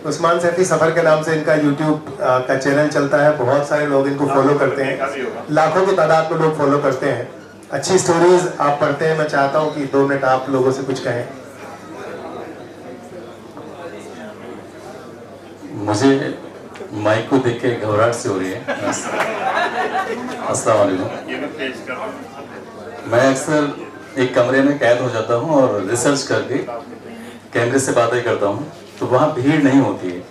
उस्मान सैफी सफ़र के नाम से इनका यूट्यूब का चैनल चलता है। बहुत सारे लोग इनको फॉलो करते हैं, लाखों की तादाद में लोग फॉलो करते हैं। अच्छी स्टोरीज आप पढ़ते हैं। मैं चाहता हूँ कि 2 मिनट आप लोगों से कुछ कहें। मुझे माइक को देख के घबराहट से हो रही है। अस्सलाम वालेकुम। मैं अक्सर एक कमरे में कैद हो जाता हूँ और रिसर्च करके कैमरे से बातें करता हूँ, तो वहाँ भीड़ नहीं होती है।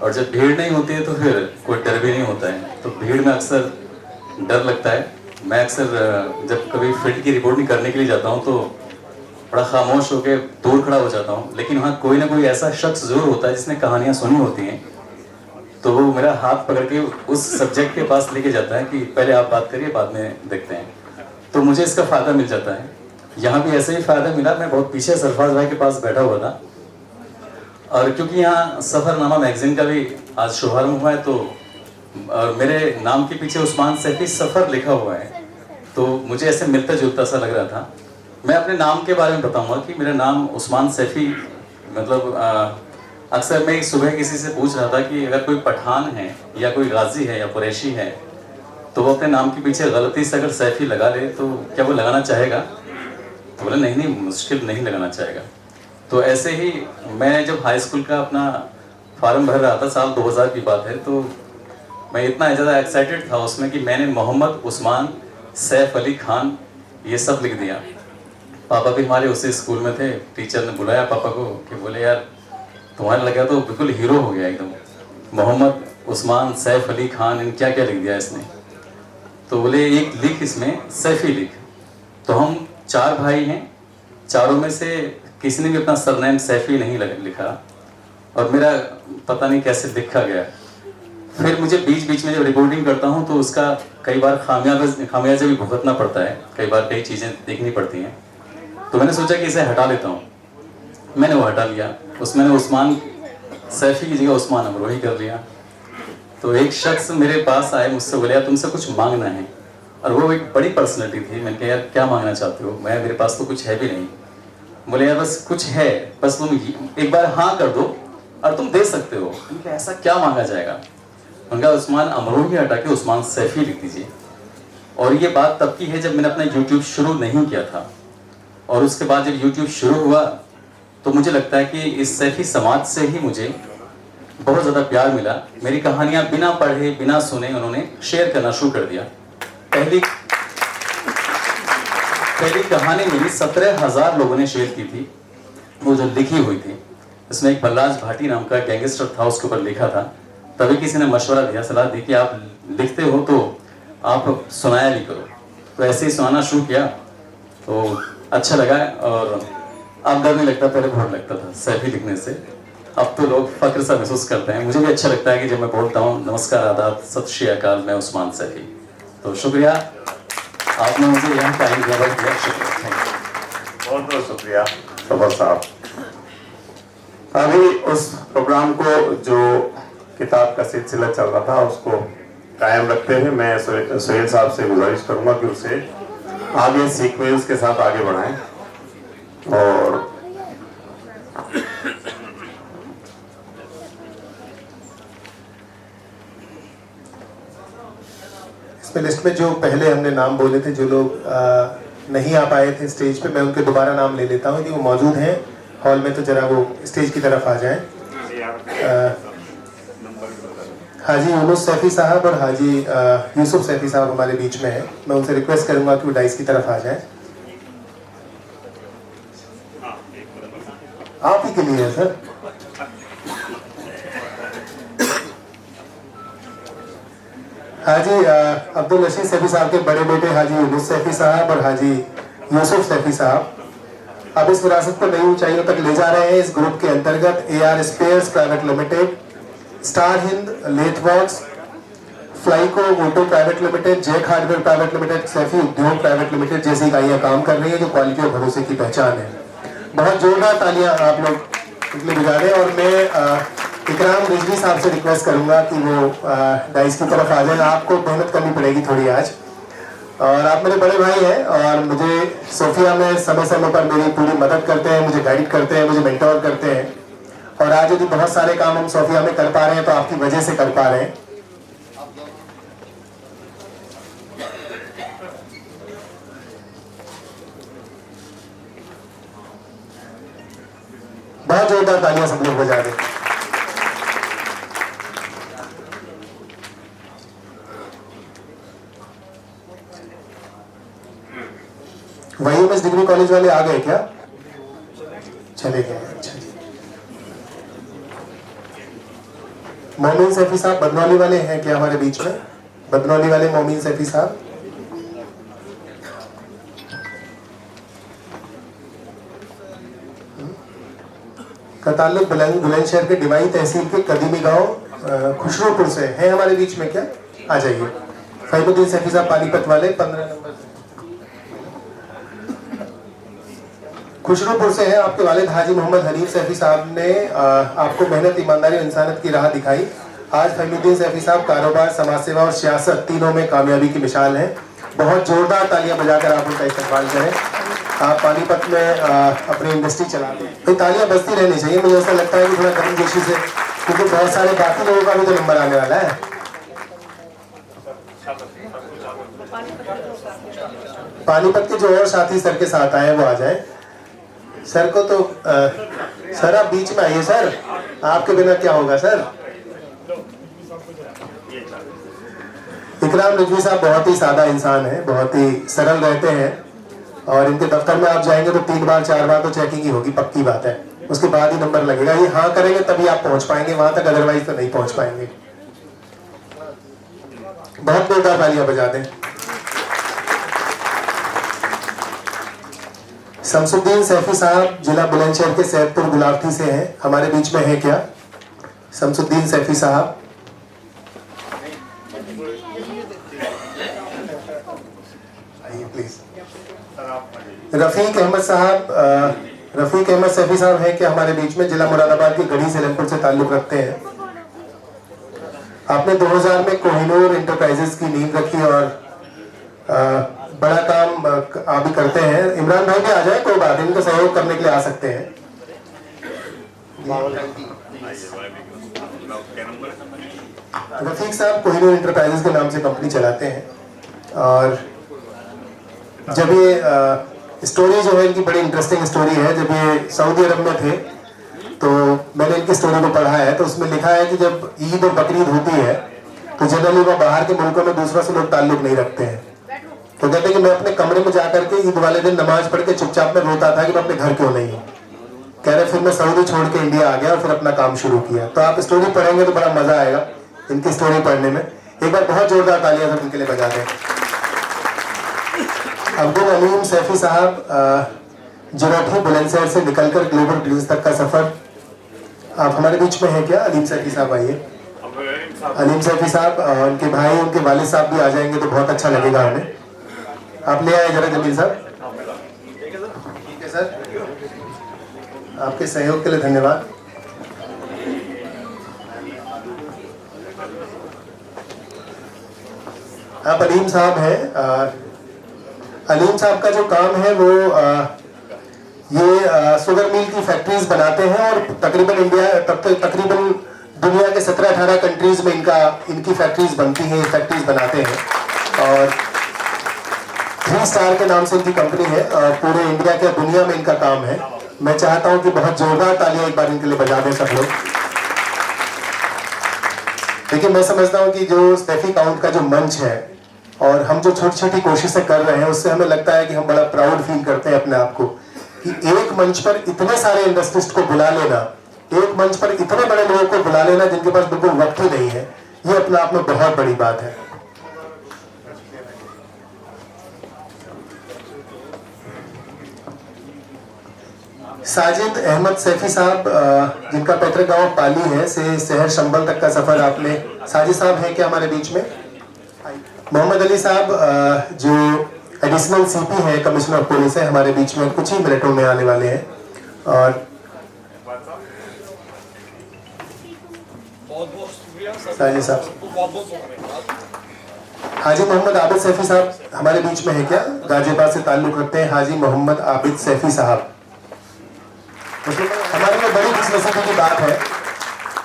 और जब भीड़ नहीं होती है तो फिर कोई डर भी नहीं होता है। तो भीड़ में अक्सर डर लगता है। मैं अक्सर जब कभी फील्ड की रिपोर्टिंग करने के लिए जाता हूँ तो बड़ा खामोश होकर दूर खड़ा हो जाता हूँ, लेकिन वहाँ कोई ना कोई ऐसा शख्स जरूर होता है जिसने कहानियाँ सुनी होती हैं। तो वो मेरा हाथ पकड़ के उस सब्जेक्ट के पास लेके जाता है कि पहले आप बात करिए, बाद में देखते हैं। तो मुझे इसका फ़ायदा मिल जाता है। यहाँ भी ऐसे ही फ़ायदा मिला। मैं बहुत पीछे सरफराज भाई के पास बैठा हुआ था, और क्योंकि यहाँ सफ़रनामा मैगज़ीन का भी आज शुभारंभ हुआ है, तो और मेरे नाम के पीछे उस्मान सैफी सफ़र लिखा हुआ है, तो मुझे ऐसे मिलता जुलता सा लग रहा था। मैं अपने नाम के बारे में बताऊँगा कि मेरा नाम उस्मान सैफी मतलब अक्सर मैं सुबह किसी से पूछ रहा था कि अगर कोई पठान है या कोई गाजी है या कुरैशी है तो वो अपने नाम के पीछे गलती से अगर सैफी लगा ले तो क्या वो लगाना चाहेगा? तो बोले नहीं, मुश्किल नहीं लगाना चाहेगा। तो ऐसे ही मैं जब हाई स्कूल का अपना फॉर्म भर रहा था, साल 2000 की बात है, तो मैं इतना ज़्यादा एक्साइटेड था उसमें कि मैंने मोहम्मद उस्मान सैफ अली खान ये सब लिख दिया। पापा भी हमारे उसी स्कूल में थे। टीचर ने बुलाया पापा को कि बोले यार तुम्हारा लगा तो बिल्कुल हीरो हो गया एकदम, मोहम्मद उस्मान सैफ अली खान, इन क्या क्या लिख दिया इसने। तो बोले एक लिख, इसमें सैफी लिख। तो हम 4 भाई हैं, चारों में से किसी ने भी अपना सरनेम सैफी नहीं लिखा, और मेरा पता नहीं कैसे लिखा गया। फिर मुझे बीच बीच में जब रिपोर्टिंग करता हूँ तो उसका कई बार खामियाजा भी भुगतना पड़ता है, कई बार कई चीज़ें देखनी पड़ती हैं। तो मैंने सोचा कि इसे हटा लेता हूँ। मैंने वो हटा लिया, उसमें उस्मान सैफी की जगह उस्मान अमरोही कर लिया। तो एक शख्स मेरे पास आए, मुझसे बोले यार तुमसे कुछ मांगना है, और वो एक बड़ी पर्सनैलिटी थी। मैंने कहा यार क्या मांगना चाहते हो? मेरे पास तो कुछ है भी नहीं। बोले यार बस कुछ है, बस तुम एक बार हाँ कर दो और तुम दे सकते हो। उनका ऐसा क्या मांगा जाएगा? उनका उस्मान अमरोही हटा के उस्मान सैफी लिख दीजिए। और ये बात तब की है जब मैंने अपना यूट्यूब शुरू नहीं किया था, और उसके बाद जब यूट्यूब शुरू हुआ तो मुझे लगता है कि इस सैफी समाज से ही मुझे बहुत ज़्यादा प्यार मिला। मेरी कहानियाँ बिना पढ़े बिना सुने उन्होंने शेयर करना शुरू कर दिया। पहली कहानी मेरी 17,000 लोगों ने शेयर की थी, वो जो लिखी हुई थी। इसमें एक बल्लाज भाटी नाम का गैंगस्टर था, उसके ऊपर लिखा था। तभी किसी ने मशवरा दिया, सलाह दी कि आप लिखते हो तो आप सुनाया भी करो। तो ऐसे ही सुनाना शुरू किया तो अच्छा लगा, और अब डर नहीं लगता, पहले बहुत लगता था सैफी लिखने से। अब तो लोग फख्र सा महसूस करते हैं। मुझे भी अच्छा लगता है कि जब मैं बोलता हूँ नमस्कार, आदाब, सत श्री अकाल, मैं उस्मान सैफी। तो शुक्रिया, आपने मुझे यहाँ टाइम दिया, शुक्रिया, बहुत बहुत शुक्रिया सफर साहब। अभी उस प्रोग्राम को जो किताब का सिलसिला चल रहा था उसको कायम रखते हुए मैं सोहेल साहब से गुजारिश करूंगा कि उसे आगे सीक्वेंस के साथ आगे बढ़ाएं। और इसमें लिस्ट में जो पहले हमने नाम बोले थे, जो लोग नहीं आ पाए थे स्टेज पे, मैं उनके दोबारा नाम ले लेता हूँ। यदि वो मौजूद हैं हॉल में तो जरा वो स्टेज की तरफ आ जाएं। हाजी यूनुस सैफी साहब और हाजी यूसुफ सैफी साहब हमारे बीच में हैं। मैं उनसे रिक्वेस्ट करूंगा कि वो डाइस की तरफ आ जाएं। आप ही के लिए है सर। हाजी अब्दुल रशीद सैफी साहब के बड़े बेटे हाजी यूनुस सैफी साहब और हाजी यूसुफ सैफी साहब अब इस विरासत को नई ऊंचाइयों तक ले जा रहे हैं। इस ग्रुप के अंतर्गत AR spares private limited, Star Hind, Lathe Works, Flyco auto private limited, Jack hardware private limited, Saifi Udyog private limited जैसी इकाइयां काम कर रही है जो क्वालिटी और भरोसे की पहचान है। बहुत जोरदार तालियां आप लोग इसलिए बजा रहे हैं। और मैं इकराम रिजवी साहब से रिक्वेस्ट करूंगा कि वो डाइस की तरफ आ जाए। आपको मेहनत करनी पड़ेगी थोड़ी आज, और आप मेरे बड़े भाई हैं और मुझे सोफिया में समय समय पर मेरी पूरी मदद करते हैं, मुझे गाइड करते हैं, मुझे मेंटोर करते हैं। और आज यदि बहुत सारे काम हम सोफिया में कर पा रहे हैं तो आपकी वजह से कर पा रहे हैं। बहुत जोरदार तालियां सब लोग बजा दें। YMS डिग्री कॉलेज वाले आ गए क्या? चले गए, अच्छा जी। मोमिन सैफी साहब बदनौली वाले हैं क्या हमारे बीच में? बदनौली वाले मोमिन सैफी साहब, का ताल्लुक बुलंदशहर के डिवाई तहसील के कदीमी गांव खुशरूपुर से है हमारे बीच में क्या? आ जाइए। फैमुद्दीन सैफी साहब पानीपत वाले 15 नंबर से खुशरूपुर से है। आपके वालिद हाजी मोहम्मद हनीफ सैफी साहब ने आपको मेहनत, ईमानदारी और इंसानियत की राह दिखाई। आज फैमुद्दीन सैफी साहब कारोबार, समाज सेवा और सियासत तीनों में कामयाबी की मिसाल है। बहुत जोरदार तालियां बजाकर आप उनका इस्तेमाल करें। आप पानीपत में अपनी इंडस्ट्री चलाते हैं, तो तालियां बजती रहनी चाहिए। मुझे ऐसा लगता है कि थोड़ा गर्म जोशी से, क्योंकि बहुत सारे बाकी लोगों का भी तो नंबर आने वाला है। पानीपत के जो और साथी सर के साथ आए वो आ जाए। सर को तो सर आप बीच में आइए सर, आपके बिना क्या होगा सर। इकराम रिजवी साहब बहुत ही सादा इंसान है, बहुत ही सरल रहते हैं और इनके दफ्तर में आप जाएंगे तो 3 बार 4 बार तो चेकिंग ही होगी, पक्की बात है। उसके बाद ही नंबर लगेगा। ये हाँ करेंगे तभी आप पहुंच पाएंगे वहां तक, अदरवाइज तो नहीं पहुंच पाएंगे। बहुत जोरदार तालियां बजा दें। शमसुद्दीन सैफी साहब जिला बुलंदशहर के सैदपुर गुलावती से हैं, हमारे बीच में है क्या? शमसुद्दीन सैफी साहब, आइए प्लीज। रफीक अहमद साहब, रफीक अहमद सैफी साहब हैं क्या हमारे बीच में? जिला मुरादाबाद की गढ़ी सेलमपुर से ताल्लुक रखते हैं। आपने 2000 में कोहिनूर इंटरप्राइजेस की नींव रखी और बड़ा काम आप भी करते हैं। इमरान भाई भी आ जाए, कोई बात नहीं, इनको सहयोग करने के लिए आ सकते हैं। रफीक साहब कोहिनूर इंटरप्राइजेस के नाम से कंपनी चलाते हैं और जब ये स्टोरी जो है इनकी बड़ी इंटरेस्टिंग स्टोरी है। जब ये सऊदी अरब में थे तो मैंने इनकी स्टोरी को पढ़ा है, तो उसमें लिखा है कि जब ईद और बकरीद होती है तो जनरली वो बाहर के मुल्कों में दूसरों से लोग ताल्लुक नहीं रखते हैं। तो कहते हैं कि मैं अपने कमरे में जाकर के ईद वाले दिन नमाज पढ़ के चुपचाप में रोता था कि मैं अपने घर क्यों नहीं हूँ। कह रहे फिर मैं सऊदी छोड़ के इंडिया आ गया और फिर अपना काम शुरू किया। तो आप स्टोरी पढ़ेंगे तो बड़ा मजा आएगा इनकी स्टोरी पढ़ने में। एक बार बहुत जोरदार तालियां सब इनके लिए बजा दें। अब्दुल अलीम सैफी साहब, जराठी बुलंदशहर से निकलकर ग्लोबल ब्लूज तक का सफर, आप हमारे बीच में हैं क्या? अलीम सैफी साहब आइए। अलीम सैफी साहब, उनके भाई, उनके वालिद साहब भी आ जाएंगे तो बहुत अच्छा लगेगा हमें। आप ले आए जरा जमील साहब। ठीक है सर, आपके सहयोग के लिए धन्यवाद। आप अलीम साहब हैं। अलीम साहब का जो काम है वो ये शुगर मिल की फैक्ट्रीज बनाते हैं और तकरीबन तकरीबन दुनिया के 17-18 कंट्रीज में इनकी फैक्ट्रीज बनती हैं, फैक्ट्रीज बनाते हैं और 3 स्टार के नाम से इनकी कंपनी है और पूरे इंडिया के दुनिया में इनका काम है। मैं चाहता हूं कि बहुत जोरदार तालियां एक बार इनके लिए बजा दें सब लोग। देखिए, मैं समझता हूं कि जो सैफी काउंट का जो मंच है और हम जो छोटी छोटी कोशिशें कर रहे हैं उससे हमें लगता है कि हम बड़ा प्राउड फील करते हैं अपने आप को कि एक मंच पर इतने सारे इंडस्ट्रिस्ट को बुला लेना, एक मंच पर इतने बड़े लोगों को बुला लेना जिनके पास बिल्कुल वक्त ही नहीं है, ये अपने आप में बहुत बड़ी बात है। साजिद अहमद सैफी साहब, जिनका पैतृक गांव पाली है, से शहर शंबल तक का सफर आपने, साजिद साहब हैं क्या हमारे बीच में? मोहम्मद अली साहब, जो एडिशनल सीपी है, कमिश्नर ऑफ पुलिस है, हमारे बीच में कुछ ही मिनटों में आने वाले हैं। और साजिद साहब, हाजी मोहम्मद आबिद सैफी साहब हमारे बीच में है क्या? गाजियाबाद से ताल्लुक रखते हैं हाजी मोहम्मद आबिद सैफी साहब। हमारे लिए बड़ी खुशनसीबी की बात है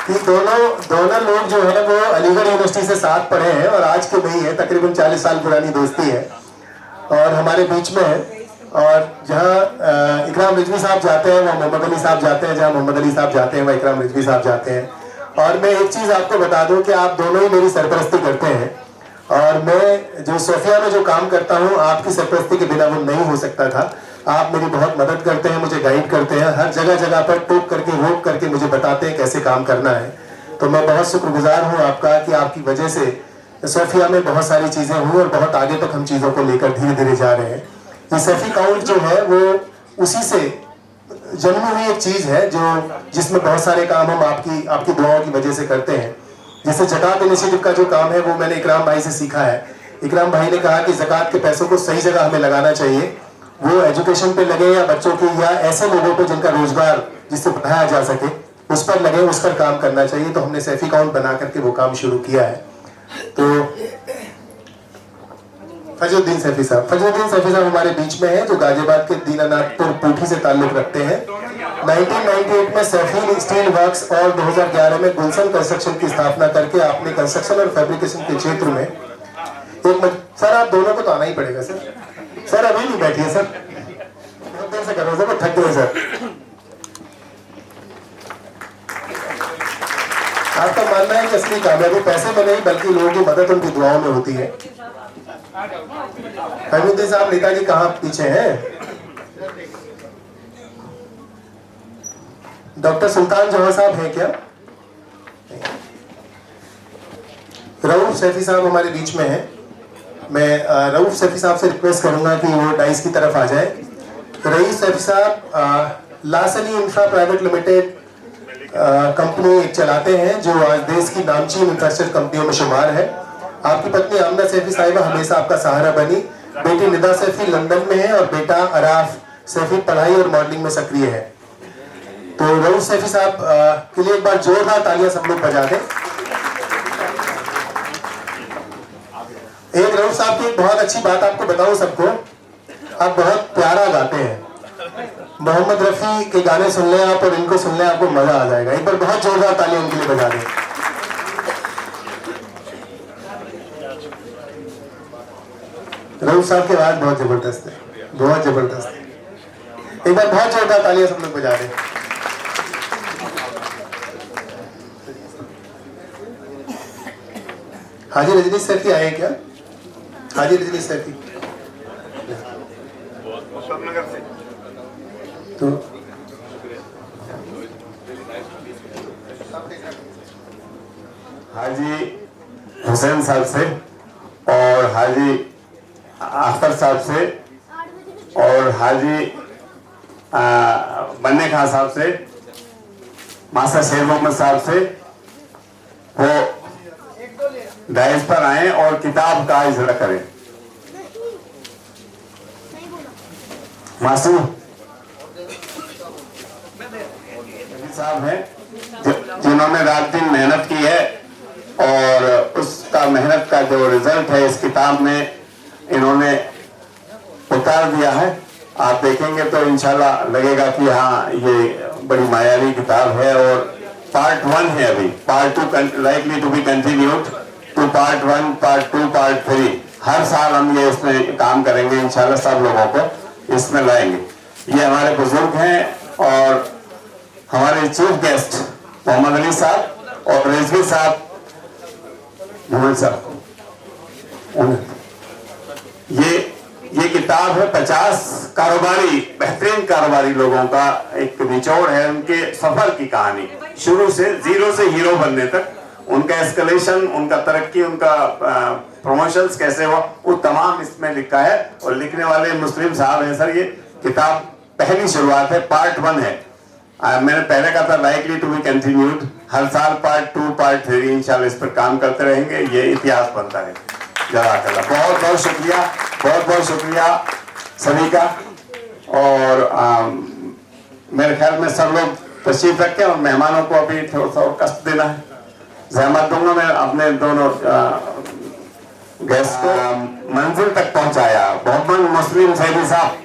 कि दोनों लोग जो है वो अलीगढ़ यूनिवर्सिटी से साथ पढ़े हैं और आज के नहीं है, तकरीबन 40 साल पुरानी दोस्ती है और हमारे बीच में है। और जहाँ इकराम रिजवी साहब जाते हैं वहाँ मोहम्मद अली साहब जाते हैं, जहाँ मोहम्मद अली साहब जाते हैं वहाँ इकराम रिजवी साहब जाते हैं। और मैं एक चीज़ आपको बता दूं कि आप दोनों ही मेरी सरपरस्ती करते हैं और मैं जो सोफिया में जो काम करता हूँ आपकी सरपरस्ती के बिना वो नहीं हो सकता था। आप मेरी बहुत मदद करते हैं, मुझे गाइड करते हैं, हर जगह जगह पर टोक करके रोक करके मुझे बताते हैं कैसे काम करना है। तो मैं बहुत शुक्रगुजार हूँ आपका कि आपकी वजह से सोफिया में बहुत सारी चीज़ें हुई और बहुत आगे तक हम चीज़ों को लेकर धीरे धीरे जा रहे हैं। ये सेफी काउंट जो है वो उसी से जन्मी हुई एक चीज़ है जो जिसमें बहुत सारे काम हम आपकी दुआओं की वजह से करते हैं। जैसे ज़कात इनिशिएटिव का जो काम है वो मैंने इकराम भाई से सीखा है। इकराम भाई ने कहा कि ज़कात के पैसों को सही जगह हमें लगाना चाहिए, वो एजुकेशन पे लगे या बच्चों की या ऐसे लोगों पे जिनका रोजगार जिससे बढ़ाया जा सके उस पर लगे, उस पर काम करना चाहिए। तो हमने सेफी काउंट बना करके वो काम शुरू किया है। तो फजलुद्दीन सैफी साहब हमारे बीच में हैं जो गाजियाबाद के दीनानाथपुर पूठी से ताल्लुक रखते हैं। 1998 में सैफी स्टील वर्क्स और 2011 में गुलशन कंस्ट्रक्शन की स्थापना करके आपने कंस्ट्रक्शन और फैब्रिकेशन के क्षेत्र में सर आप दोनों को तो आना ही पड़ेगा सर अभी नहीं बैठिए सर, बहुत देर से कर रहे हो सर, थक गए सर। आपका मानना है कि असली कामयाबी पैसे में नहीं बल्कि लोगों की मदद उनकी दुआओं में होती है। फहमीउद्दीन साहब नेताजी कहाँ पीछे हैं? डॉक्टर सुल्तान जौहर साहब हैं क्या? रऊफ सैफी साहब हमारे बीच में हैं। मैं रऊफ सैफी साहब से रिक्वेस्ट करूंगा कि वो डाइस की तरफ आ जाए। रईस सैफी साहब लासनी इंफ्रा प्राइवेट लिमिटेड कंपनी चलाते हैं जो आज देश की नामचीन इंफ्रास्ट्रक्चर कंपनियों में शुमार है। आपकी पत्नी आमना सैफी साहिबा हमेशा आपका सहारा बनी। बेटी निदा सैफी लंदन में है और बेटा अराफ सैफी पढ़ाई और मॉडलिंग में सक्रिय है। तो रऊफ सैफी साहब के लिए एक बार जोरदार तालियां सब लोग बजा दें। एक रऊफ साहब की एक बहुत अच्छी बात आपको बताऊं सबको, आप बहुत प्यारा गाते हैं। मोहम्मद रफी के गाने सुन लें आप और इनको सुन लें, आपको मजा आ जाएगा। एक बार बहुत जोरदार तालियां उनके लिए बजा दें। रऊफ साहब की आवाज बहुत जबरदस्त है, बहुत जबरदस्त है। एक बार बहुत जोरदार तालियां सब लोग बजा दें। हाजी रजनी सैफी आए क्या? हाजी रजनी सैफी तो हाजी हुसैन साहब से और हाजी अख्तर साहब से और हाजी बन्ने खान साहब से, मास्टर शेर मोहम्मद साहब से वो डाइस पर आए और किताब का इजरा करें। मासूम साहब हैं जिन्होंने रात दिन मेहनत की है और उसका मेहनत का जो रिजल्ट है इस किताब में इन्होंने उतार दिया है। आप देखेंगे तो इंशाल्लाह लगेगा कि हाँ ये बड़ी मायावी किताब है। और पार्ट 1 है, अभी part 2 likely to be continued to part 1, part 2, part 3। हर साल हम ये इसमें काम करेंगे इंशाल्लाह, सब लोगों को इसमें लाएंगे। ये हमारे बुजुर्ग हैं और हमारे चीफ गेस्ट मोहम्मद अली साहब और रिजवी साहब मोहम्मद साहब। ये किताब है 50 कारोबारी बेहतरीन कारोबारी लोगों का एक निचोड़ है, उनके सफर की कहानी शुरू से जीरो से हीरो बनने तक, उनका एस्केलेशन, उनका तरक्की, उनका प्रमोशंस कैसे हुआ, वो तमाम इसमें लिखा है। और लिखने वाले मुस्लिम साहब हैं सर। ये किताब पहली शुरुआत है, पार्ट 1 है। मैंने पहले कहा था लाइकली टू बी कंटिन्यूड, हर साल पार्ट 2, पार्ट 3 इंशाल्लाह इस पर काम करते रहेंगे। ये इतिहास बनता है। जज़ाकल्लाह, बहुत बहुत शुक्रिया, बहुत बहुत शुक्रिया सभी का। और मेरे ख्याल में सब लोग तशरीफ रखें और मेहमानों को अभी थोड़ा सा कष्ट देना है, जहमत दूंगा मैं अपने दोनों गेस्ट को मंजिल तक पहुंचाया। मोहम्मद मुस्लिम सैफी साहब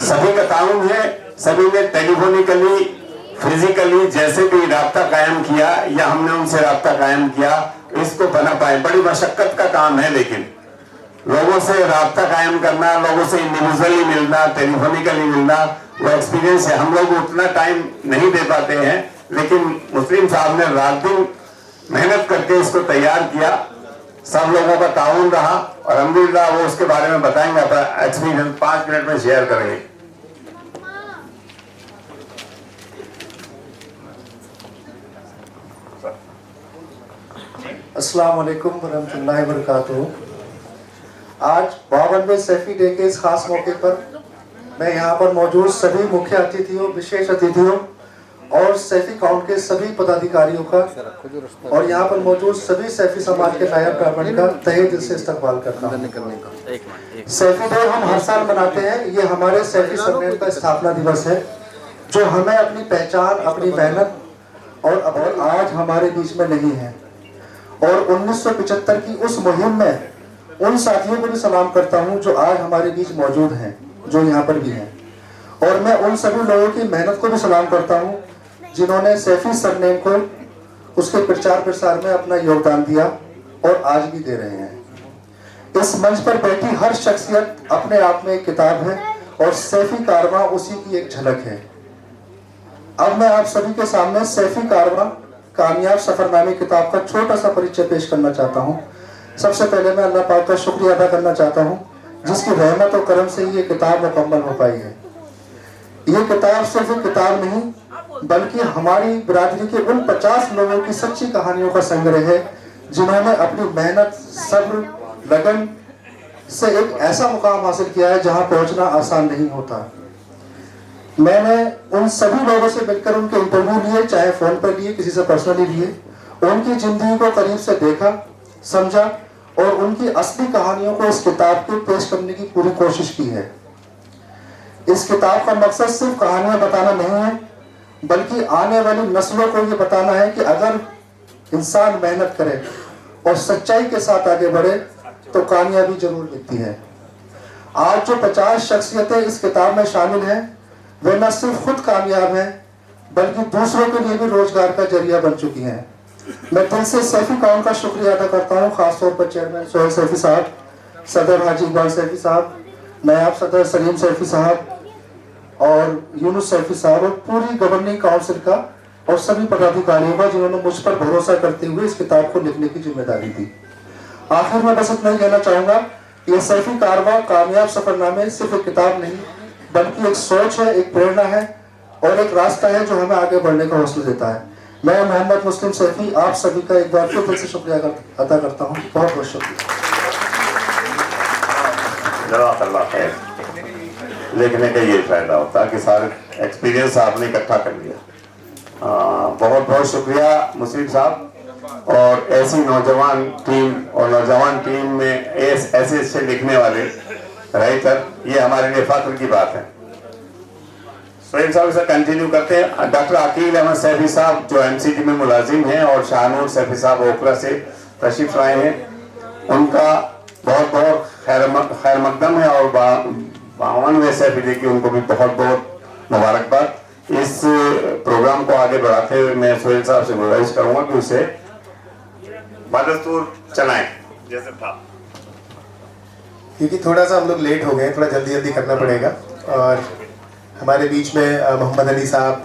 सभी का ताउन है, सभी ने टेलीफोनिकली फिजिकली जैसे भी राब्ता कायम किया या हमने उनसे राब्ता कायम किया, इसको बना पाए। बड़ी मशक्कत का काम है, लेकिन लोगों से राब्ता कायम करना, लोगों से इंडिविजुअली मिलना, टेलीफोनिकली मिलना, वो एक्सपीरियंस है। हम लोग उतना टाइम नहीं दे पाते हैं, लेकिन मुस्लिम साहब ने रात दिन मेहनत करके इसको तैयार किया। सब लोगों का ताउन रहा और अल्हम्दुलिल्लाह वो उसके बारे में बताएंगे, अपना एक्सपीरियंस 5 मिनट में शेयर करेंगे। अस्सलाम वालेकुम वरहमतुल्लाहि वबरकातुहू। आज 52वें सैफी डे के इस खास मौके पर मैं यहाँ पर मौजूद सभी मुख्य अतिथियों, विशेष अतिथियों और सैफी काउंट के सभी पदाधिकारियों का और यहाँ पर मौजूद सभी सैफी समाज के नायब ब्राह्मण का तहे दिल से इस्तकबाल करता हूँ। सैफी डे हम हर साल मनाते हैं। ये हमारे सैफी सरनेम का स्थापना दिवस है, जो हमें अपनी पहचान, अपनी मेहनत और आज हमारे बीच में नहीं है। और 1975 की उस मुहिम में उन साथियों को भी सलाम करता हूं जो आज हमारे बीच मौजूद हैं, जो यहाँ पर भी हैं। और मैं उन सभी लोगों की मेहनत को भी सलाम करता हूं जिन्होंने सैफी सरनेम को उसके प्रचार प्रसार में अपना योगदान दिया और आज भी दे रहे हैं। इस मंच पर बैठी हर शख्सियत अपने आप में एक किताब है और सैफी कारवां उसी की एक झलक है। अब मैं आप सभी के सामने सैफी कारवां कामयाब सफरनामे किताब का छोटा सा परिचय पेश करना चाहता हूँ। सबसे पहले मैं अल्लाह पाक का शुक्रिया अदा करना चाहता हूँ, जिसकी रहमत और करम से ये किताब मुकम्मल हो पाई है। ये किताब सिर्फ एक किताब नहीं, बल्कि हमारी बिरादरी के उन 50 लोगों की सच्ची कहानियों का संग्रह है, जिन्होंने अपनी मेहनत, सब्र, लगन से एक ऐसा मुकाम हासिल किया है जहाँ पहुँचना आसान नहीं होता। मैंने उन सभी लोगों से मिलकर उनके इंटरव्यू लिए, चाहे फोन पर लिए, किसी से पर्सनली लिए, उनकी जिंदगी को करीब से देखा, समझा और उनकी असली कहानियों को इस किताब के पेश करने की पूरी कोशिश की है। इस किताब का मकसद सिर्फ कहानियां बताना नहीं है, बल्कि आने वाली नस्लों को ये बताना है कि अगर इंसान मेहनत करे और सच्चाई के साथ आगे बढ़े तो कामयाबी जरूर मिलती है। आज जो 50 शख्सियतें इस किताब में शामिल हैं, वे न सिर्फ खुद कामयाब हैं, बल्कि दूसरों के लिए भी रोजगार का जरिया बन चुकी हैं। मैं दिल से सैफी काउंट का शुक्रिया अदा करता हूँ, खासतौर पर चेयरमैन सोहेल सैफी साहब, सदर हाजी इकबाल सैफी साहब, नायब सदर सलीम सैफी साहब और यूनुस सैफी साहब और पूरी गवर्निंग काउंसिल का और सभी पदाधिकारियों का, जिन्होंने मुझ पर भरोसा करते हुए इस किताब को लिखने की जिम्मेदारी दी। आखिर में बस इतना ही कहना चाहूँगा, ये सैफी कारवां कामयाब सफरनामे सिर्फ एक किताब नहीं, बल्कि एक सोच है, एक प्रेरणा है और एक रास्ता है जो हमें आगे बढ़ने का हौसला देता है। मैं मोहम्मद मुस्लिम सैफी आप सभी का एक बार फिर दिल से शुक्रिया अदा करता हूँ। बहुत बहुत शुक्रिया। जज़ाकल्लाह खैर। लिखने का ये फायदा होता है कि सारे एक्सपीरियंस आपने इकट्ठा कर लिया। बहुत बहुत शुक्रिया मुस्लिम साहब। और ऐसी नौजवान टीम में ऐसे ऐसे लिखने वाले राइटर, ये हमारे लिए फख्र की बात है। सोहेल साहब से कंटिन्यू करते हैं। डॉक्टर अकील अहमद सैफी साहब जो MCT में मुलाजिम हैं और शाहनूर सैफी साहब ओखला से तशरीफ लाए हैं, उनका बहुत बहुत खैर मकदम है और 52वें सैफी डे की उनको भी बहुत बहुत मुबारकबाद। इस प्रोग्राम को आगे बढ़ाते हुए मैं सोहेल साहब से गुजारिश करूंगा कि उसे बदस्तूर चलाएं जैसे था, क्योंकि थोड़ा सा हम लोग लेट हो गए, थोड़ा जल्दी जल्दी करना पड़ेगा। और हमारे बीच में मोहम्मद अली साहब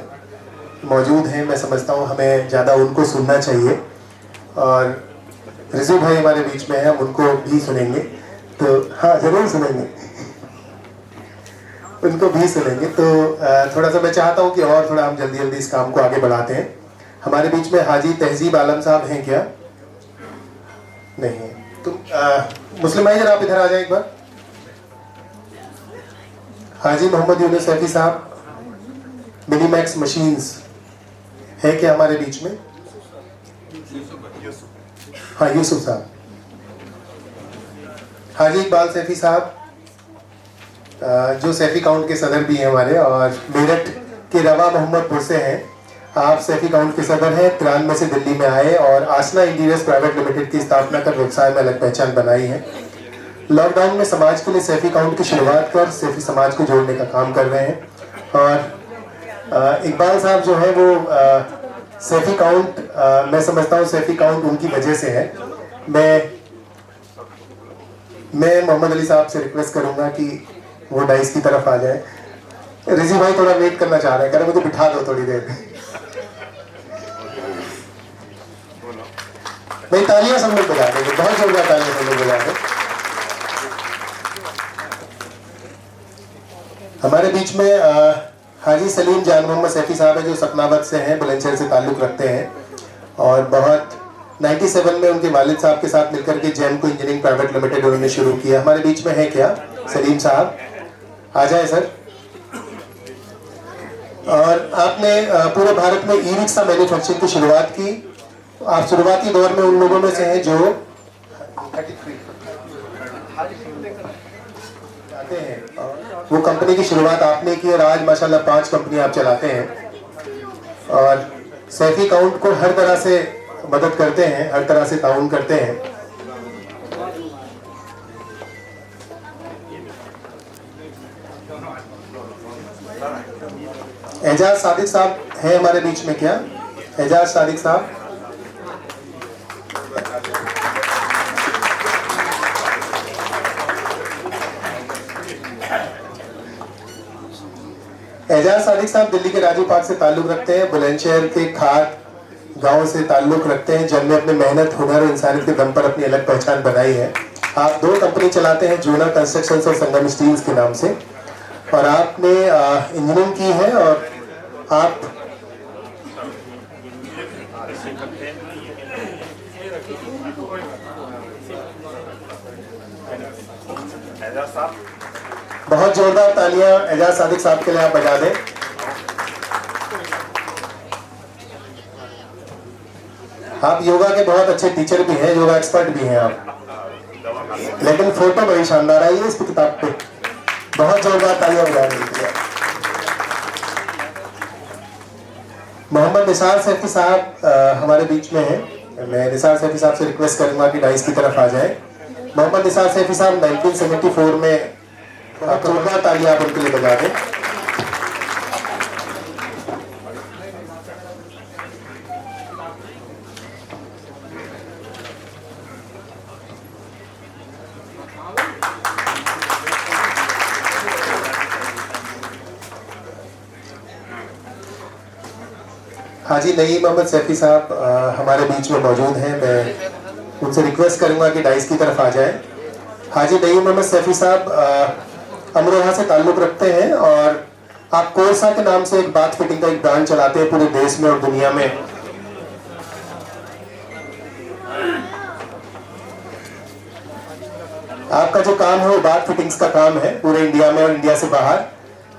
मौजूद हैं, मैं समझता हूँ हमें ज़्यादा उनको सुनना चाहिए। और रिजू भाई हमारे बीच में है, हम उनको भी सुनेंगे। तो हाँ, ज़रूर सुनेंगे, उनको भी सुनेंगे। तो थोड़ा सा मैं चाहता हूँ कि और थोड़ा हम जल्दी जल्दी इस काम को आगे बढ़ाते हैं। हमारे बीच में हाजी तहजीब आलम साहब हैं क्या? नहीं है। तो मुस्लिम भाई जरा आप इधर आ जाए एक बार। हाजी मोहम्मद यूनुस सैफी साहब, मिनीमैक्स मशीन्स है क्या हमारे बीच में? हाँ, यूसुफ साहब। हाजी इकबाल सैफी साहब जो सैफी काउंट के सदर भी हैं हमारे, और मेरठ के रवा मोहम्मदपुर से हैं। आप सैफी काउंट के सदर हैं, 93 से दिल्ली में आए और आसना इंटीरियर्स प्राइवेट लिमिटेड की स्थापना कर व्यवसाय में अलग पहचान बनाई है। लॉकडाउन में समाज के लिए सैफी काउंट की शुरुआत कर सैफी समाज को जोड़ने का काम कर रहे हैं। और इकबाल साहब जो है वो सैफी काउंट, मैं समझता हूँ सैफी काउंट उनकी वजह से है। मैं मोहम्मद अली साहब से रिक्वेस्ट करूंगा कि वो डाइस की तरफ आ जाए। रिजी भाई थोड़ा वेट करना चाह रहे हैं, कह रहे मुझे बिठा दो थोड़ी देर। भाई तालियां सब लोग बजा देंगे, बहुत जोरदार तालियां सब लोग बजा दें। हमारे बीच में हाजी सलीम जान मोहम्मद सैफी साहब है, जो सपनावत से हैं, बुलंदशहर से ताल्लुक़ रखते हैं और बहुत 97 में उनके वालिद साहब के साथ मिलकर के जैमको इंजीनियरिंग प्राइवेट लिमिटेड उन्होंने शुरू किया। हमारे बीच में है क्या सलीम साहब, आ जाए सर। और आपने पूरे भारत में ई रिक्शा मैन्युफैक्चरिंग की शुरुआत की। आप शुरुआती दौर में उन लोगों में से हैं जो आते हैं, वो कंपनी की शुरुआत आपने की और आज माशाल्लाह 5 कंपनी आप चलाते हैं और सैफी काउंट को हर तरह से मदद करते हैं, हर तरह से ताउन करते हैं। एजाज सादिक साहब हैं हमारे बीच में क्या? एजाज सादिक साहब, एजाज सादिक साहब दिल्ली के राजू पार्क से ताल्लुक़ रखते हैं, बुलंदशहर के खाट गांव से ताल्लुक़ रखते हैं, जिनमें अपने मेहनत, हुनर और इंसानियत के दम पर अपनी अलग पहचान बनाई है। आप 2 कंपनी चलाते हैं, जूना कंस्ट्रक्शन और संगम स्टील्स के नाम से, और आपने इंजीनियरिंग की है और आप बहुत जोरदार तालियां एजाज सादिक साहब के लिए आप बजा दें। आप योगा के बहुत अच्छे टीचर भी हैं, योगा एक्सपर्ट भी हैं आप, लेकिन फोटो बड़ी शानदार आई है इस किताब पे। बहुत जोरदार तालियां बजा दें। मोहम्मद निसार सैफी साहब हमारे बीच में हैं। मैं निसार सैफी साहब से रिक्वेस्ट करूंगा कि डाइस की तरफ आ जाए। मोहम्मद निसार सैफी साहब 1974 में, जोरदार तालियां आप उनके लिए बजा दें। हाजी नईम मोहम्मद सैफी साहब हमारे बीच में मौजूद हैं। मैं उनसे रिक्वेस्ट करूंगा कि डाइस की तरफ आ जाए। हाजी नईम मोहम्मद सैफी साहब अमरोहा से ताल्लुक़ रखते हैं और आप कोरसा के नाम से एक बाथ फिटिंग का एक ब्रांड चलाते हैं पूरे देश में और दुनिया में। आपका जो काम है वो बाथ फिटिंग्स का काम है पूरे इंडिया में और इंडिया से बाहर,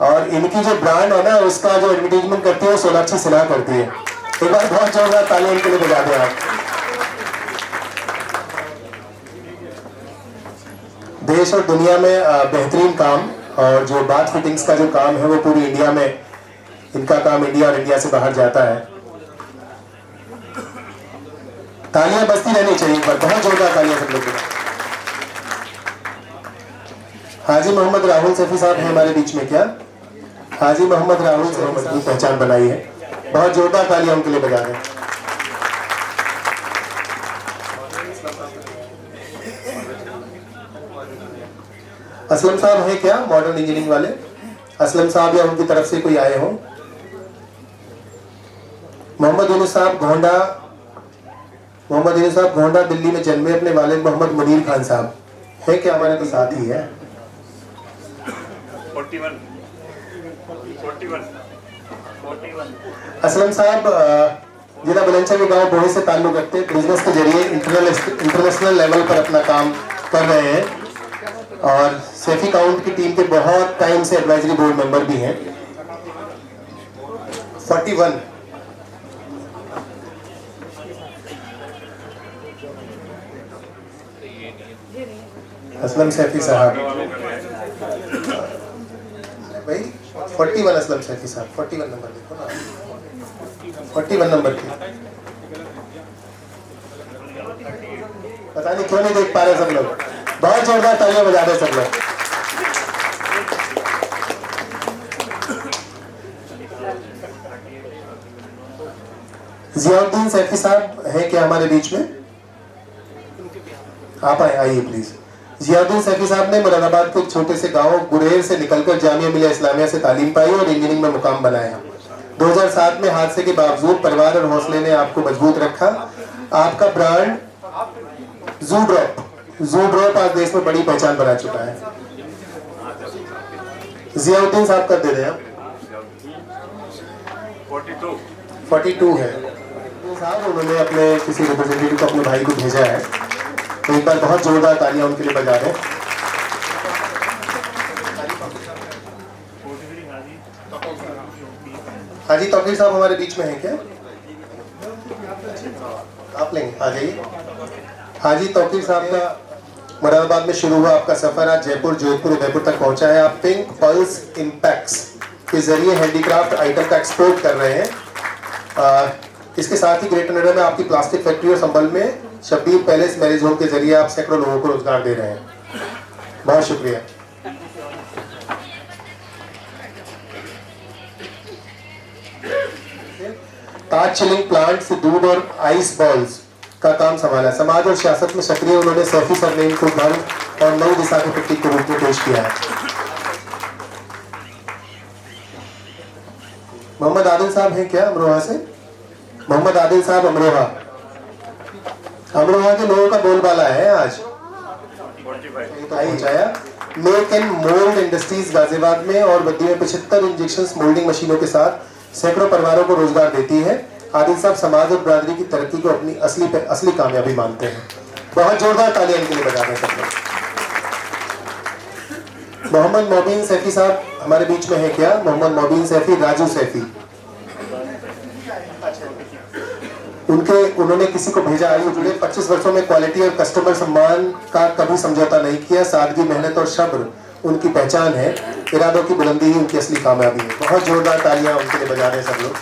और इनकी जो ब्रांड है ना, उसका जो एडवर्टीजमेंट करती है वो सोनाक्षी सिन्हा करती है। एक बार बहुत जोरदार तालियां इनके लिए बजा दें आप। देश और दुनिया में बेहतरीन काम, और जो बाथ फिटिंग्स का जो काम है वो पूरी इंडिया में, इनका काम इंडिया और इंडिया से बाहर जाता है। तालियां बजती रहनी चाहिए, पर बहुत जोरदार तालियां सब लोग। हाजी मोहम्मद राहुल सैफी साहब हैं हमारे बीच में क्या? हाजी मोहम्मद राहुल सैफी साहब की पहचान बनाई है, बहुत जोरदार तालियां उनके लिए बजा दें। असलम साहब है क्या मॉडर्न इंजीनियरिंग वाले? असलम साहब या उनकी तरफ से कोई आए हो? मोहम्मद यूनुस साहब गोंडा, मोहम्मद यूनुस साहब गोंडा दिल्ली में जन्मे। अपने वालिद मोहम्मद मुनीर खान साहब है क्या? हमारे तो साथ ही है। 41 असलम साहब जिला बुलंदशहर के गांव बोहे से ताल्लुक़ रखते हैं, बिजनेस के जरिए इंटरनेशनल लेवल पर अपना काम कर रहे हैं और सैफी काउंट की टीम के बहुत टाइम से एडवाइजरी बोर्ड मेंबर भी हैं। 41 असलम सैफी साहब भाई, 41 असलम सैफी साहब, 41 नंबर देखो ना, 41 नंबर की। पता नहीं क्यों नहीं देख पा रहे सब लोग। बहुत जोरदार तालियां बजा रहे सब लोग। जियाउद्दीन सैफी साहब है क्या हमारे बीच में? आप आइए प्लीज। जियाउद्दीन सैफी साहब ने मुरादाबाद के एक छोटे से गांव गुरेर से निकलकर जामिया मिलिया इस्लामिया से तालीम पाई और इंजीनियरिंग में मुकाम बनाया। 2007 में हादसे के बावजूद परिवार और हौसले ने आपको मजबूत रखा। आपका ब्रांड जू ड्रॉप आज देश में बड़ी पहचान बना चुका है। जियाउद्दीन साहब कर दे रहे हैं 42 है साहब। उन्होंने अपने किसी रिप्रेजेंटेटिव को अपने भाई को भेजा है, तो एक बार बहुत जोरदार तालियां उनके लिए बजा दें। हाजी तौकीर साहब हमारे बीच में है क्या? आप लेंगे, आ जाइए। हाजी तौकीर साहब का मुरादाबाद में शुरू हुआ आपका सफर आज जयपुर, जोधपुर, उदयपुर तक पहुंचा है। आप पिंक पल्स इम्पैक्ट्स के जरिए हैंडीक्राफ्ट आइटम का एक्सपोर्ट कर रहे हैं। इसके साथ ही ग्रेटर नोएडा में आपकी प्लास्टिक फैक्ट्री और संभल में शब्बीर पैलेस मैरिज होम के जरिए आप सैकड़ों लोगों को रोजगार दे रहे हैं। बहुत शुक्रिया। ताज चिलिंग प्लांट से दूध और आइस बॉल्स का काम संभाला। समाज और सियासत में सक्रिय उन्होंने सैफी सरनेम को धर्म और नई दिशा के प्रतीक के रूप में पेश किया है। मोहम्मद आदिल साहब हैं क्या अमरोहा से? मोहम्मद आदिल साहब अमरोहा के लोगों का बोलबाला है आज। पहुंचाया make and mould industries Ghaziabad में और बद्दी में 75 इंजेक्शन मोल्डिंग मशीनों के साथ सैकड़ों परिवारों को रोजगार देती है। आदिल साहब समाज और बरादरी की तरक्की को अपनी असली कामयाबी मानते हैं। बहुत जोरदार तालियां इनके लिए बजा रहे हैं। मोहम्मद मोबीन सैफी साहब हमारे बीच में है क्या? मोहम्मद मोबीन सैफी, राजू सैफी, उन्होंने किसी को भेजा। आयु जुड़े 25 वर्षों में क्वालिटी और कस्टमर सम्मान का कभी समझौता नहीं किया। सादगी, मेहनत और सब्र उनकी पहचान है। इरादों की बुलंदी ही उनकी असली कामयाबी है। बहुत जोरदार तालियां उनके लिए बजा रहे हैं सब लोग।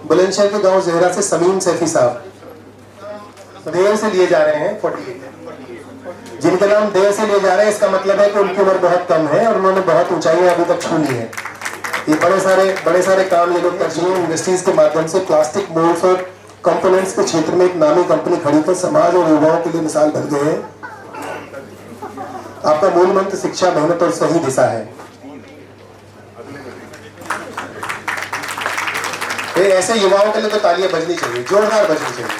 बुलंदशहर के गांव जहरा से समीम सैफी साहब देर से लिए जा रहे हैं 48। जिनके नाम देर से लिए जा रहे हैं इसका मतलब है कि उनकी उम्र बहुत कम है और उन्होंने बहुत ऊंचाइयां अभी तक छू ली है। ये बड़े सारे काम ये लोग तरजीह इंडस्ट्रीज के माध्यम से प्लास्टिक मोल्ड्स और कंपोनेंट्स के क्षेत्र में एक नामी कंपनी खड़ी कर समाज और युवाओं के लिए मिसाल बन गए हैं। आपका मूल मंत्र शिक्षा, मेहनत और सही दिशा है। ऐसे युवाओं के लिए तो तालियां बजनी चाहिए, जोरदार बजनी चाहिए।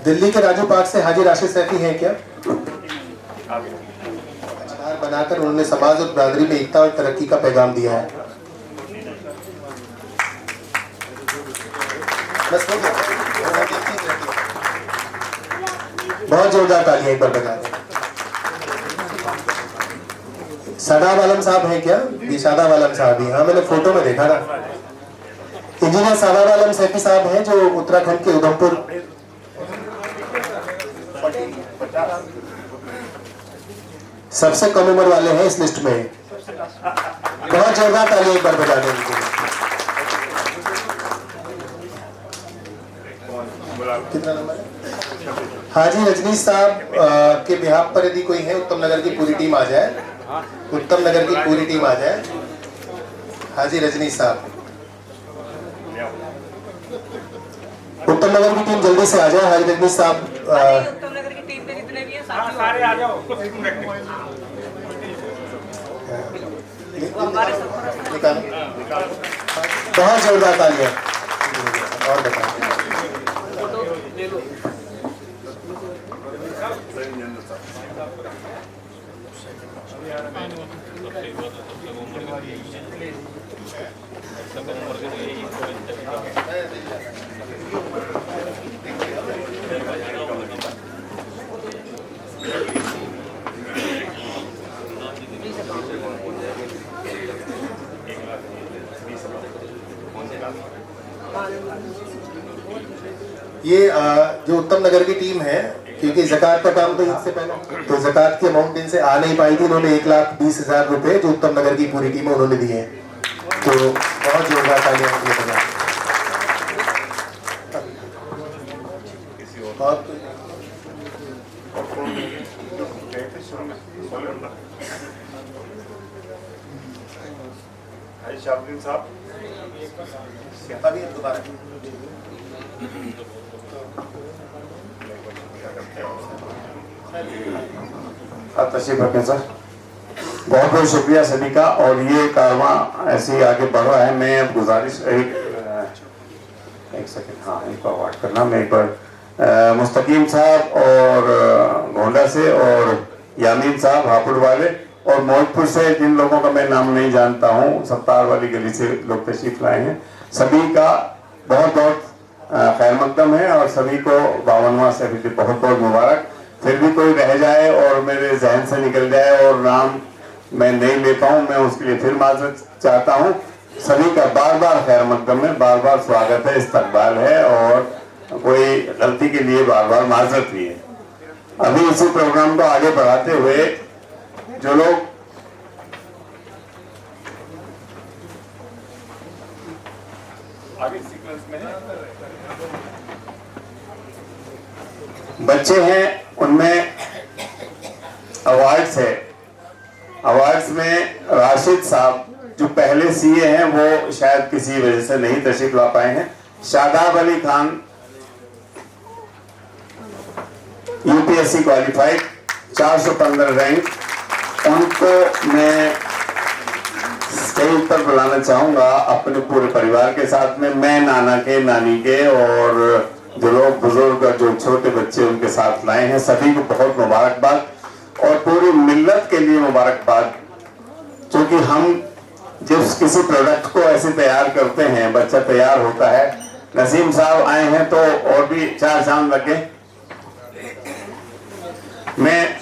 दिल्ली के राजू पार्क से हाजी राशिद सैफी हैं क्या? अचार बनाकर उन्होंने समाज और बरादरी में एकता और तरक्की का पैगाम दिया है। बहुत जोरदार तालियां एक बार बजा दें। शादाब आलम साहब हैं क्या? ये शादाब आलम साहब ही, हाँ मैंने फोटो में देखा ना। इंजीनियर शादाब आलम सैफी साहब हैं जो उत्तराखंड के उधमपुर सबसे कम उम्र वाले हैं इस लिस्ट में। बहुत जोरदार तालियां एक बार बजा दें उनके लिए। कितना नंबर है? हाजी रजनीश साहब के बिहाफ पर यदि कोई है, उत्तम नगर की पूरी टीम आ जाए। उत्तम नगर की पूरी टीम आ जाए। हाजी रजनीश साहब, उत्तम नगर की टीम जल्दी से आ जाए। हाजी रजनीश साहब उत्तम नगर की टीम के जितने भी हैं सारे आ जाओ। बहुत जोरदार तालियां। और बताओ ये जो उत्तम नगर की टीम है, क्योंकि ज़कात का काम तो इससे पहले तो ज़कात की अमाउंट इनसे आ नहीं पाई थी, इन्होंने 1,20,000 रुपए जो उत्तम नगर की पूरी टीम है उन्होंने दिए हैं। तो बहुत जोरदार तालियां के लिए बजा। बहुत शाहबुद्दीन साहब अभी दोबारा तशरीफ रखें सर। बहुत बहुत शुक्रिया सभी का। और ये कारवां ऐसे ही आगे बढ़ रहा है। मैं अब गुजारिश एक सेकंड, हाँ इनको अवॉइड करना। मैं एक बार मुस्तकीम साहब और गोंडा से और यामीन साहब हापुड़ वाले और मौजपुर से जिन लोगों का मैं नाम नहीं जानता हूँ, सत्तार वाली गली से लोग तशरीफ लाए हैं, सभी का बहुत बहुत खैर मकदम है और सभी को 52वां सैफी बहुत बहुत मुबारक। फिर भी कोई रह जाए और मेरे जहन से निकल जाए और नाम मैं नहीं ले पाऊँ, मैं उसके लिए फिर माजरत चाहता हूँ। सभी का बार बार खैर मकदम है, बार बार स्वागत है, इस्तकबाल है और कोई गलती के लिए बार बार माजरत भी है। अभी इसी प्रोग्राम को आगे बढ़ाते हुए जो लोग आगे सीक्वेंस में बच्चे हैं, उनमें अवार्ड्स है। अवार्ड्स में राशिद साहब जो पहले सीए हैं वो शायद किसी वजह से नहीं तशरीफ ला पाए हैं। Shadab Ali Khan UPSC qualified 415 rank, उनको मैं स्टेज पर बुलाना चाहूंगा अपने पूरे परिवार के साथ में। मैं नाना के, नानी के और जो लोग बुजुर्ग जो छोटे बच्चे उनके साथ लाए हैं, सभी को बहुत मुबारकबाद और पूरी मिल्लत के लिए मुबारकबाद। क्योंकि हम जब किसी प्रोडक्ट को ऐसे तैयार करते हैं, बच्चा तैयार होता है। नसीम साहब आए हैं तो और भी 4 चांद लगे। मैं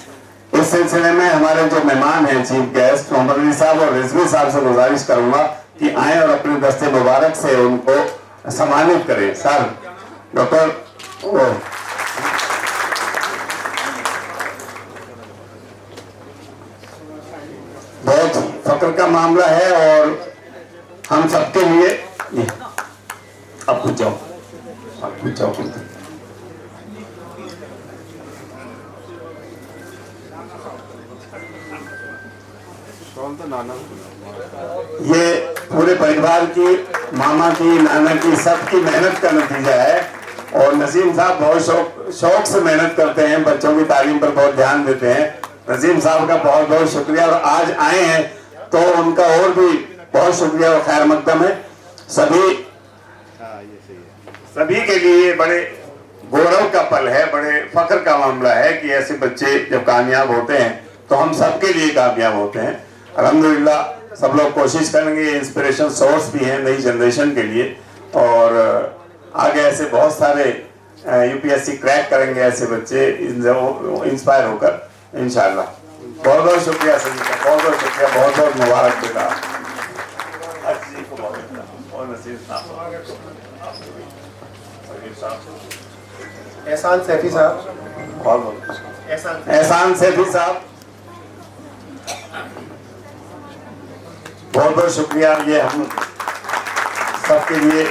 इस सिलसिले में हमारे जो मेहमान हैं चीफ गेस्ट मोहम्मद अली साहब और रिजवी साहब से गुजारिश करूंगा कि आए और अपने दस्ते मुबारक से उनको सम्मानित करें। सर डॉक्टर बहुत फक्र का मामला है और हम सबके लिए अब पूछ जाओ, अब पूछ जाओ। ये पूरे परिवार की, मामा की, नाना की, सबकी मेहनत का नतीजा है। और नसीम साहब बहुत शौक से मेहनत करते हैं, बच्चों की तालीम पर बहुत ध्यान देते हैं। नसीम साहब का बहुत बहुत शुक्रिया। और आज आए हैं तो उनका और भी बहुत शुक्रिया और खैर मकदम है। सभी के लिए बड़े गौरव का पल है, बड़े फख्र का मामला है कि ऐसे बच्चे जब कामयाब होते हैं तो हम सबके लिए कामयाब होते हैं। अल्हम्दुलिल्लाह सब लोग कोशिश करेंगे, इंस्पिरेशन सोर्स भी हैं नई जनरेशन के लिए। और आगे ऐसे बहुत सारे यूपीएससी क्रैक करेंगे ऐसे बच्चे इंस्पायर होकर इंशाल्लाह। बहुत बहुत शुक्रिया सभी का, बहुत बहुत शुक्रिया, बहुत बहुत मुबारक बेटा। एहसान सैफी साहब, एहसान सैफी साहब बहुत बहुत शुक्रिया। ये हम सबके लिए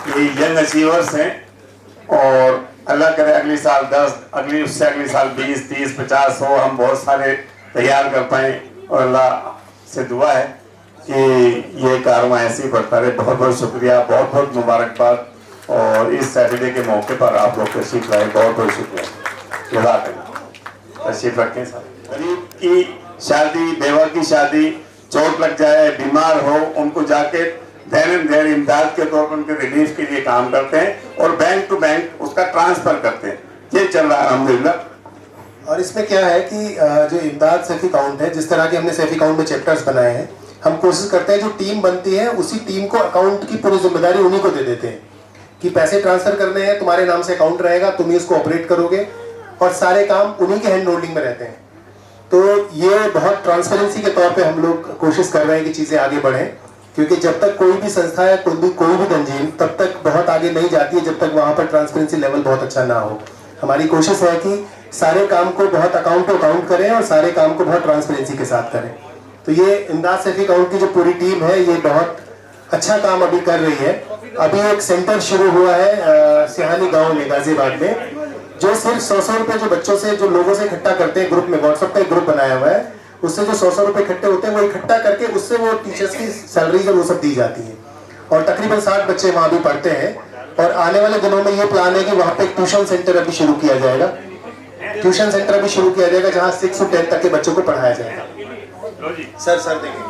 ये यंग अचीवर्स हैं और अल्लाह करे अगली साल 10, अगली उससे अगली साल 20, 30, 50 हो, हम बहुत सारे तैयार कर पाएँ। और अल्लाह से दुआ है कि ये कारवां ऐसे ही बढ़ता रहे। बहुत बहुत शुक्रिया, बहुत बहुत मुबारकबाद। और इस सैटरडे के मौके पर आप लोग तशरीफ लाए, बहुत बहुत शुक्रिया। जज़ाकल्लाह। तशरीफ रखें सर। गरीब की शादी, बेवा की शादी, चोट लग जाए, बीमार हो, उनको जाके धैर्य इमदाद के तौर पर उनके रिलीफ के लिए काम करते हैं और बैंक टू बैंक उसका ट्रांसफर करते हैं। ये चल रहा है अल्हम्दुलिल्लाह। और इसमें क्या है कि जो इमदाद सैफी काउंट है, जिस तरह के हमने सैफी काउंट में चैप्टर्स बनाए हैं, हम कोशिश करते हैं जो टीम बनती है उसी टीम को अकाउंट की पूरी जिम्मेदारी उन्हीं को दे देते हैं कि पैसे ट्रांसफर करने हैं, तुम्हारे नाम से अकाउंट रहेगा, तुम ही इसको ऑपरेट करोगे और सारे काम उन्हीं के हैंड होल्डिंग में रहते हैं। तो ये बहुत ट्रांसपेरेंसी के तौर पे हम लोग कोशिश कर रहे हैं कि चीज़ें आगे बढ़ें, क्योंकि जब तक कोई भी संस्था है, कोई भी तंजीम तब तक बहुत आगे नहीं जाती है जब तक वहाँ पर ट्रांसपेरेंसी लेवल बहुत अच्छा ना हो। हमारी कोशिश है कि सारे काम को बहुत अकाउंट टू अकाउंट करें और सारे काम को बहुत ट्रांसपेरेंसी के साथ करें। तो ये इमदाद सैफी काउंट की जो पूरी टीम है ये बहुत अच्छा काम अभी कर रही है अभी एक सेंटर शुरू हुआ है सिहानी गांव में गाजियाबाद में, जो सिर्फ 100 रुपए जो बच्चों से, जो लोगों से इकट्ठा करते हैं, ग्रुप में व्हाट्सएप का एक ग्रुप बनाया हुआ है, उससे जो 100 रुपए इकट्ठे होते हैं वो इकट्ठा करके उससे वो टीचर्स की सैलरीज और वो सब दी जाती है। और तकरीबन 60 बच्चे वहाँ भी पढ़ते हैं। और आने वाले दिनों में ये प्लान है कि वहाँ पे एक ट्यूशन सेंटर अभी शुरू किया जाएगा, ट्यूशन सेंटर अभी शुरू किया जाएगा जहाँ 6 से 10 तक के बच्चों को पढ़ाया जाएगा। सर देखिए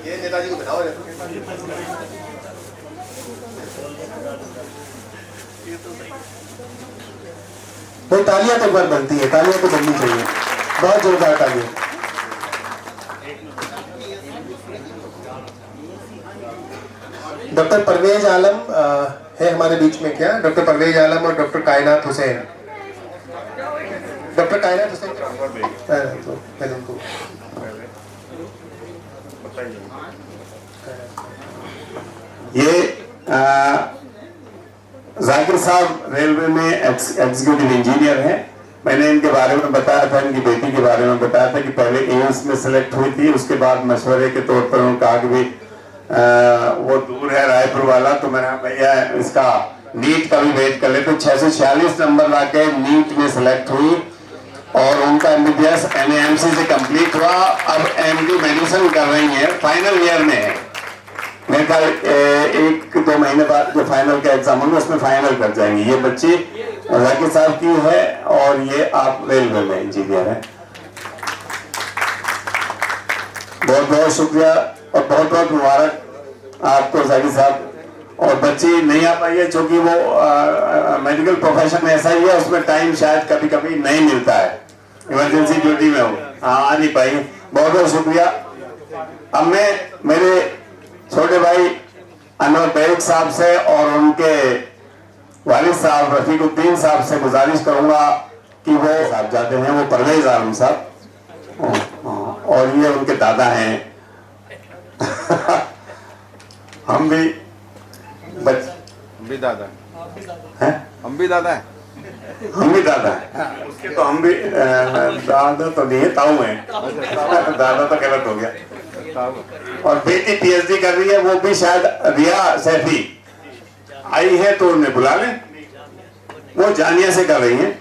ये नेताजी को बताओ। भाई तालियां तो एक बार बनती है, तालियां तो बननी चाहिए, बहुत जोरदार तालियां। डॉक्टर परवेज आलम है हमारे बीच में क्या? डॉक्टर परवेज आलम और डॉक्टर कायनात हुसैन। डॉक्टर कायनात हुसैन तो पहले उनको ये जाकिर साहब रेलवे में एग्जीक्यूटिव इंजीनियर हैं। मैंने इनके बारे में बताया था, इनकी बेटी के बारे में बताया था कि पहले एम्स में सेलेक्ट हुई थी, उसके बाद मशवरे के तौर पर उन्होंने कहा कि भाई वो दूर है रायपुर वाला, तो मैंने भैया इसका नीट का भी वेट कर ले। तो 646 नंबर लाके नीट में सेलेक्ट हुई और उनका MBBS NAMC से कंप्लीट हुआ। अब MD मेडिसिन कर रही है, फाइनल ईयर में है। मेरे ख्याल 1-2 महीने बाद जो फाइनल का एग्जाम होंगे उसमें फाइनल कर जाएंगे। ये बच्ची जाकिर साहब की है और ये आप रेलवे में इंजीनियर हैं। बहुत बहुत शुक्रिया और बहुत बहुत मुबारक आपको जाकिर साहब। और बच्ची नहीं आ पाई है क्योंकि वो मेडिकल प्रोफेशन ऐसा ही है, उसमें टाइम शायद कभी कभी नहीं मिलता है, इमरजेंसी ड्यूटी में हो, आ नहीं पाई। बहुत बहुत शुक्रिया। अब मैं मेरे छोटे भाई अनवर बेग साहब से और उनके वालिद साहब रफीकुद्दीन साहब से गुजारिश करूंगा कि वो साहब जाते हैं, वो परवेज आलम साहब और ये उनके दादा हैं। हम भी दादा हैं, हम भी दादा हैं, हम भी दादा हैं उसके, तो हम भी दादा तो नहीं है, ताऊ हैं। दादा तो गलत हो गया। और बेटी PhD कर रही है, वो भी शायद रिया सैफी आई है तो उन्हें बुला लें, वो जानिया से कर रही हैं,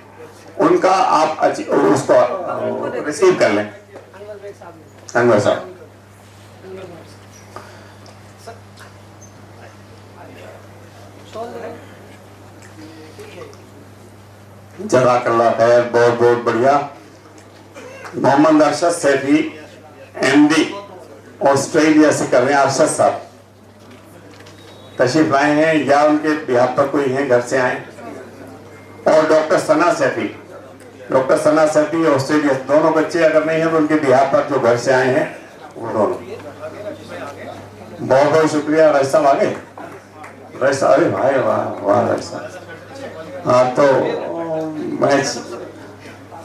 उनका आप उसको रिसीव कर लें। अनवर साहब जज़ाकल्लाह खैर, बहुत बहुत बढ़िया। मोहम्मद अरशद सैफी MD ऑस्ट्रेलिया से कर रहे हैं। अरशद साहब तशरीफ लाए हैं या उनके बिहार पर कोई हैं, घर से आए। और डॉक्टर सना सैफी, डॉक्टर सना सैफी ऑस्ट्रेलिया, दोनों बच्चे अगर नहीं है तो उनके बिहार पर जो घर से आए हैं वो दोनों। बहुत बहुत शुक्रिया। राज साहब आगे, राज साहब, अरे भाई वाह वाह राज साहब। हाँ तो मैं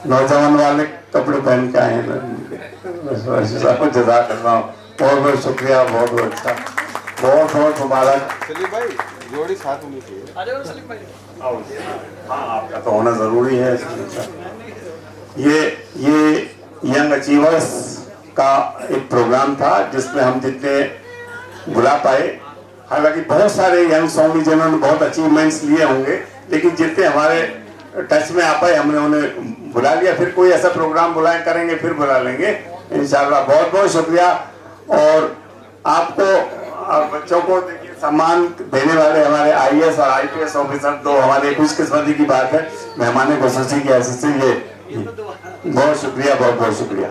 नौजवान वाले कपड़े पहन के आए हैं, जज़ा कर रहा हूँ। बहुत बहुत शुक्रिया, बहुत बहुत अच्छा, बहुत बहुत मुबारक। सलीम भाई जोड़ी साथ होनी चाहिए। हाँ आपका तो होना जरूरी है। ये यंग अचीवर्स का एक प्रोग्राम था जिसमें हम जितने बुला पाए, हालांकि बहुत सारे यंग सॉन्ग जिन्होंने बहुत अचीवमेंट्स लिए होंगे, लेकिन जितने हमारे टच में आ पाए हमने उन्हें बुला लिया। फिर कोई ऐसा प्रोग्राम बुलाए करेंगे, फिर बुला लेंगे इंशाल्लाह। बहुत बहुत शुक्रिया। और आपको बच्चों को देखिए सम्मान देने वाले हमारे IAS और IPS ऑफिसर, तो हमारे खुशकिस्मती की बात है, मेहमान खुसूसी की हैसियत से ये बहुत शुक्रिया, बहुत बहुत शुक्रिया।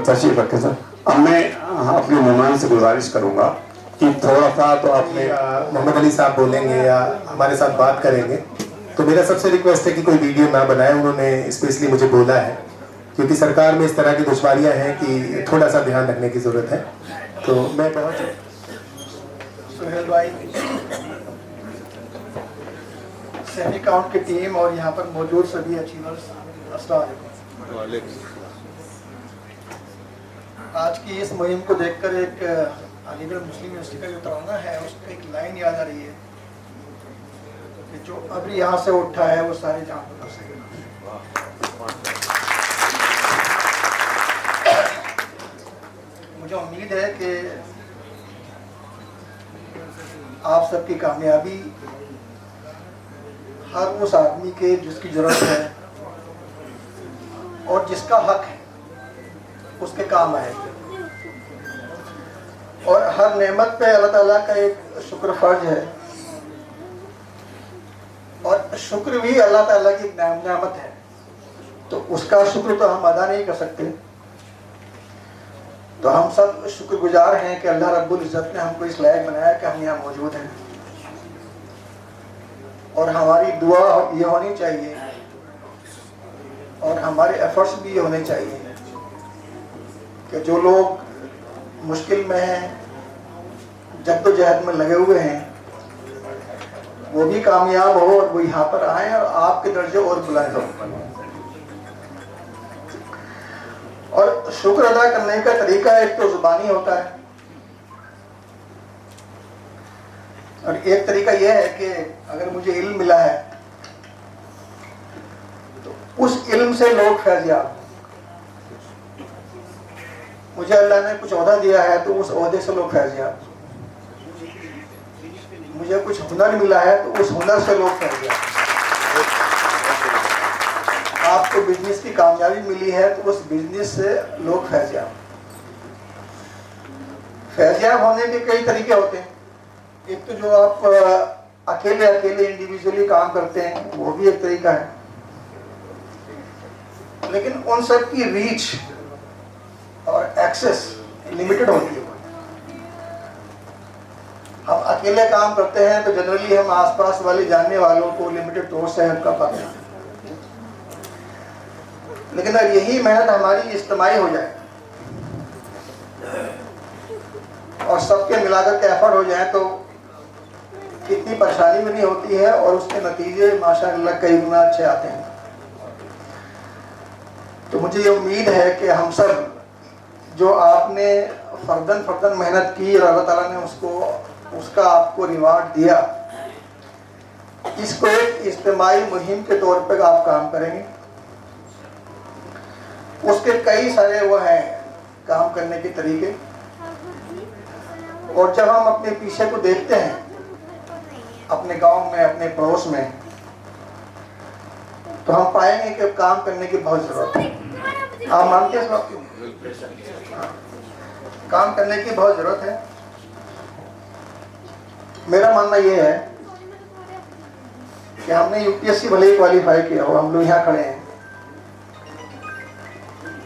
तशरीफ रखें सर। अब मैं अपने मेहमान से गुजारिश करूंगा कि थोड़ा सा तो आपने मोहम्मद अली साहब बोलेंगे या हमारे साथ बात करेंगे, तो मेरा सबसे रिक्वेस्ट है कि कोई वीडियो ना बनाए। उन्होंने स्पेशली मुझे बोला है क्योंकि सरकार में इस तरह की दुश्वारियां हैं कि थोड़ा सा ध्यान रखने की जरूरत है। तो मैं बहुत सुहेल भाई, सैनिक काउंट की टीम और यहाँ पर मौजूद सभी अचीवर्स, अस्सलाम वालेकुम। आज की इस मुहिम को देखकर एक अलीगढ़ मुस्लिम यूनिवर्सिटी का जो तराना है उसको एक लाइन याद आ रही है कि जो अभी यहाँ से उठा है वो सारे जहाँ पर मुझे उम्मीद है कि आप सबकी कामयाबी हर उस आदमी के जिसकी ज़रूरत है और जिसका हक है उसके काम आएगी। और हर नेमत पे अल्लाह ताला का एक शुक्र फर्ज है, और शुक्र भी अल्लाह ताला की एक नेमत है, तो उसका शुक्र तो हम अदा नहीं कर सकते। तो हम सब शुक्रगुजार हैं कि अल्लाह रब्बुल इज़्ज़त ने हमको इस लायक बनाया कि हम यहाँ मौजूद हैं। और हमारी दुआ ये होनी चाहिए और हमारे एफर्ट्स भी ये होने चाहिए कि जो लोग मुश्किल में हैं, जद्दोजहद में लगे हुए हैं, वो भी कामयाब हो और वो यहाँ पर आए और आपके दर्जे और बुलंद हो। और शुक्र अदा करने का तरीका एक तो जुबानी होता है, और एक तरीका यह है कि अगर मुझे इल्म मिला है तो उस इल्म से लोग फैज़याब। मुझे अल्लाह ने कुछ ओहदा दिया है तो उस ओहदे से लोग फैज़याब। मुझे कुछ हुनर मिला है तो उस हुनर से लोग फैज़याब। आपको बिजनेस की कामयाबी मिली है तो उस बिजनेस से लोग फैज़याब। फैज़याब होने के कई तरीके होते हैं। एक तो जो आप अकेले इंडिविजुअली काम करते हैं वो भी एक तरीका है, लेकिन उन सब की रीच और एक्सेस लिमिटेड होती है। हम अकेले काम करते हैं तो जनरली हम आसपास वाले जानने वालों को लिमिटेड तौर से हेल्प कर पाते हैं, लेकिन अगर यही मेहनत हमारी इज्तिमाई हो जाए और सबके मिलाकर के एफर्ट हो जाए तो इतनी परेशानी भी नहीं होती है और उसके नतीजे माशाअल्लाह कई गुना अच्छे आते हैं। तो मुझे ये उम्मीद है कि हम सब जो आपने फर्दन मेहनत की और अल्लाह ताला ने उसका आपको रिवार्ड दिया, इसको एक इज्तिमाई मुहिम के तौर पर आप काम करेंगे। उसके कई सारे वो हैं काम करने के तरीके, और जब हम अपने पीछे को देखते हैं, अपने गांव में, अपने पड़ोस में, तो हम पाएंगे कि काम करने की बहुत जरूरत है। आप मानते हैं इस बात को? काम करने की बहुत जरूरत है। मेरा मानना यह है कि हमने यूपीएससी भले ही क्वालिफाई किया हो, हम लोग यहाँ खड़े हैं,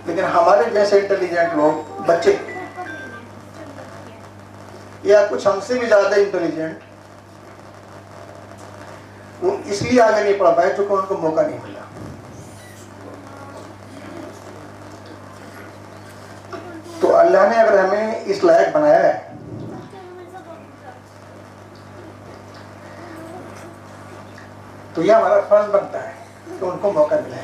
लेकिन हमारे जैसे इंटेलिजेंट लोग, बच्चे या कुछ हमसे भी ज्यादा इंटेलिजेंट, वो इसलिए आगे नहीं पढ़ पाए क्योंकि उनको मौका नहीं मिला। तो अल्लाह ने अगर हमें इस लायक बनाया है तो यह हमारा फर्ज बनता है कि उनको मौका मिले।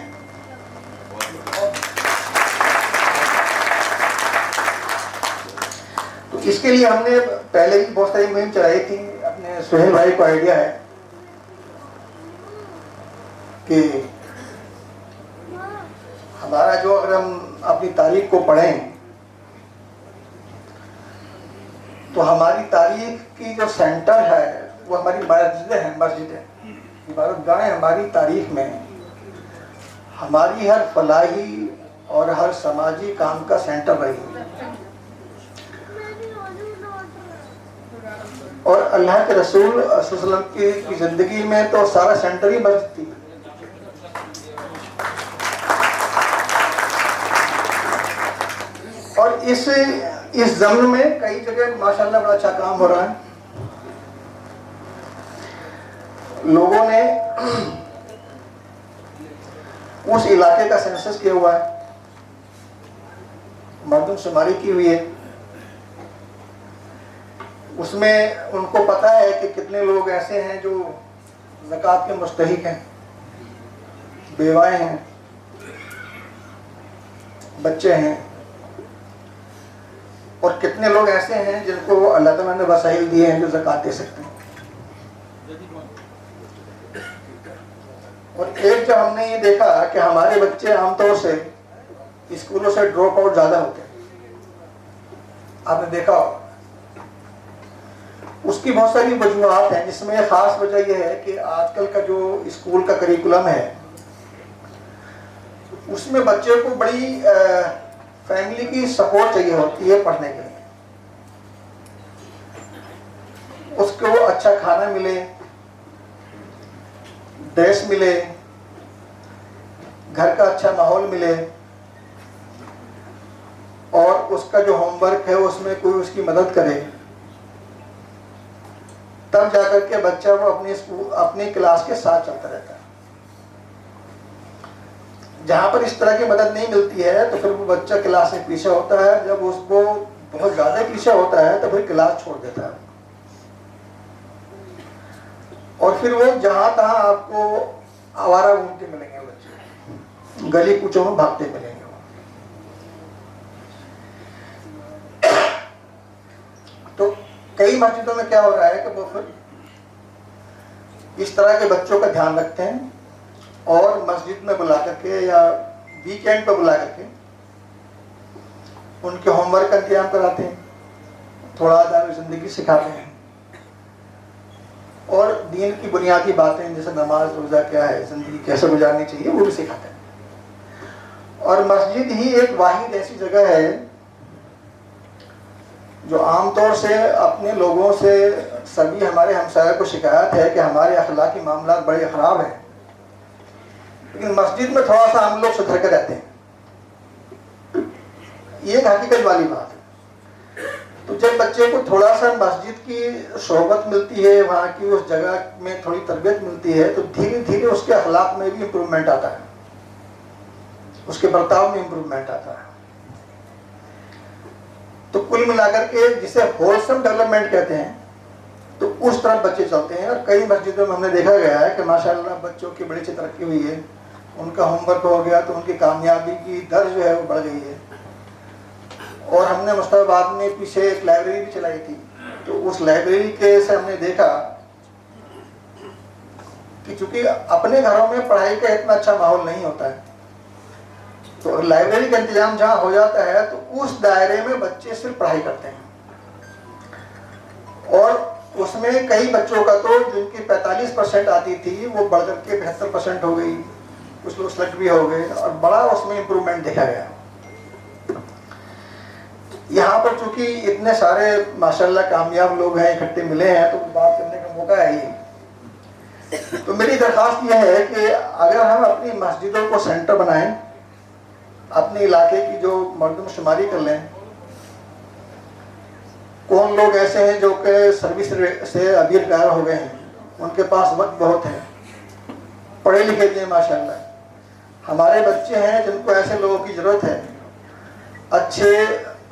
तो इसके लिए हमने पहले ही बहुत सारी मुहिम चलाई थी। अपने सुहेल भाई को आइडिया है कि हमारा जो, अगर हम अपनी तारीख को पढ़ें तो हमारी तारीख की जो सेंटर है वो हमारी मस्जिदें, इबादतगाहें हमारी तारीख में हमारी हर फलाही और हर समाजी काम का सेंटर रही है। और अल्लाह के रसूल सल्लल्लाहु अलैहि वसल्लम की जिंदगी में तो सारा सेंटर ही मस्जिद थी। और इस जमन में कई जगह माशाअल्लाह बड़ा अच्छा काम हो रहा है। लोगों ने उस इलाके का सेंसस किया हुआ है, मर्दमशुमारी की हुई है। उसमें उनको पता है कि कितने लोग ऐसे हैं जो ज़कात के मुस्तहिक हैं, बेवाएं हैं, बच्चे हैं, और कितने लोग ऐसे हैं जिनको अल्लाह ताला ने वसाइल दिए हैं जो ज़कात दे सकते हैं। और एक जो हमने ये देखा कि हमारे बच्चे आमतौर से स्कूलों से ड्रॉप आउट ज़्यादा होते हैं, आपने देखा हो। उसकी बहुत सारी वजूहत हैं, जिसमें खास वजह यह है कि आजकल का जो स्कूल का करिकुलम है उसमें बच्चे को बड़ी फैमिली की सपोर्ट चाहिए होती है पढ़ने के लिए। उसको अच्छा खाना मिले, ड्रेस मिले, घर का अच्छा माहौल मिले, और उसका जो होमवर्क है उसमें कोई उसकी मदद करे, तब जाकर के बच्चा वो अपनी क्लास के साथ चलता रहता है। जहां पर इस तरह की मदद नहीं मिलती है तो फिर वो बच्चा क्लास से पीछे होता है। जब उसको बहुत ज्यादा पीछे होता है तो फिर क्लास छोड़ देता है, और फिर वो जहां तहां आपको आवारा घूमते मिलेंगे बच्चे, गली कूचों में भागते मिलेंगे। तो कई मस्जिदों में क्या हो रहा है कि वो फिर इस तरह के बच्चों का ध्यान रखते हैं और मस्जिद में बुला करके या वीकेंड पर बुला करके उनके होमवर्क का इंतजाम कराते हैं, थोड़ा आदाब जिंदगी सिखाते हैं, और दीन की बुनियादी बातें जैसे नमाज रोजा क्या है, जिंदगी कैसे गुजारनी चाहिए, वो भी सिखाते हैं। और मस्जिद ही एक वाहिद ऐसी जगह है जो आमतौर से अपने लोगों से, सभी हमारे हमसाया को शिकायत है कि हमारे अखलाकी मामला बड़े ख़राब हैं, लेकिन मस्जिद में थोड़ा सा हम लोग सुधर कर रहते हैं। ये एक हकीकत वाली बात है। तो जब बच्चे को थोड़ा सा मस्जिद की सोहबत मिलती है, वहाँ की उस जगह में थोड़ी तरबियत मिलती है, तो धीरे धीरे उसके अखलाक में भी इम्प्रूवमेंट आता है, उसके बर्ताव में इम्प्रूवमेंट आता है। तो कुल मिलाकर के जिसे होलसम डेवलपमेंट कहते हैं, तो उस तरफ बच्चे चलते हैं। और कई मस्जिदों में हमने देखा गया है कि माशाल्लाह बच्चों की बड़ी अच्छी तरक्की हुई है, उनका होमवर्क हो गया तो उनकी कामयाबी की दर जो है वो बढ़ गई है। और हमने मुस्तफाबाद में पीछे एक लाइब्रेरी भी चलाई थी, तो उस लाइब्रेरी के से हमने देखा कि चूंकि अपने घरों में पढ़ाई का इतना अच्छा माहौल नहीं होता है, तो लाइब्रेरी का इंतजाम जहाँ हो जाता है तो उस दायरे में बच्चे सिर्फ पढ़ाई करते हैं। और उसमें कई बच्चों का तो जिनकी 45% आती थी वो बढ़कर के 75% हो गई, कुछ लोग सेलेक्ट भी हो गए, और बड़ा उसमें इम्प्रूवमेंट देखा गया। यहाँ पर चूंकि इतने सारे माशाल्लाह कामयाब लोग हैं, इकट्ठे मिले हैं, तो बात करने का मौका है ही। तो मेरी दरख्वास्त यह है कि अगर हम अपनी मस्जिदों को सेंटर बनाएं, अपने इलाके की जो मर्दमशुमारी कर लें, कौन लोग ऐसे हैं जो कि सर्विस से अभी रिटायर हो गए हैं, उनके पास वक्त बहुत है, पढ़े लिखे भी हैं माशाल्लाह, हमारे बच्चे हैं जिनको ऐसे लोगों की ज़रूरत है, अच्छे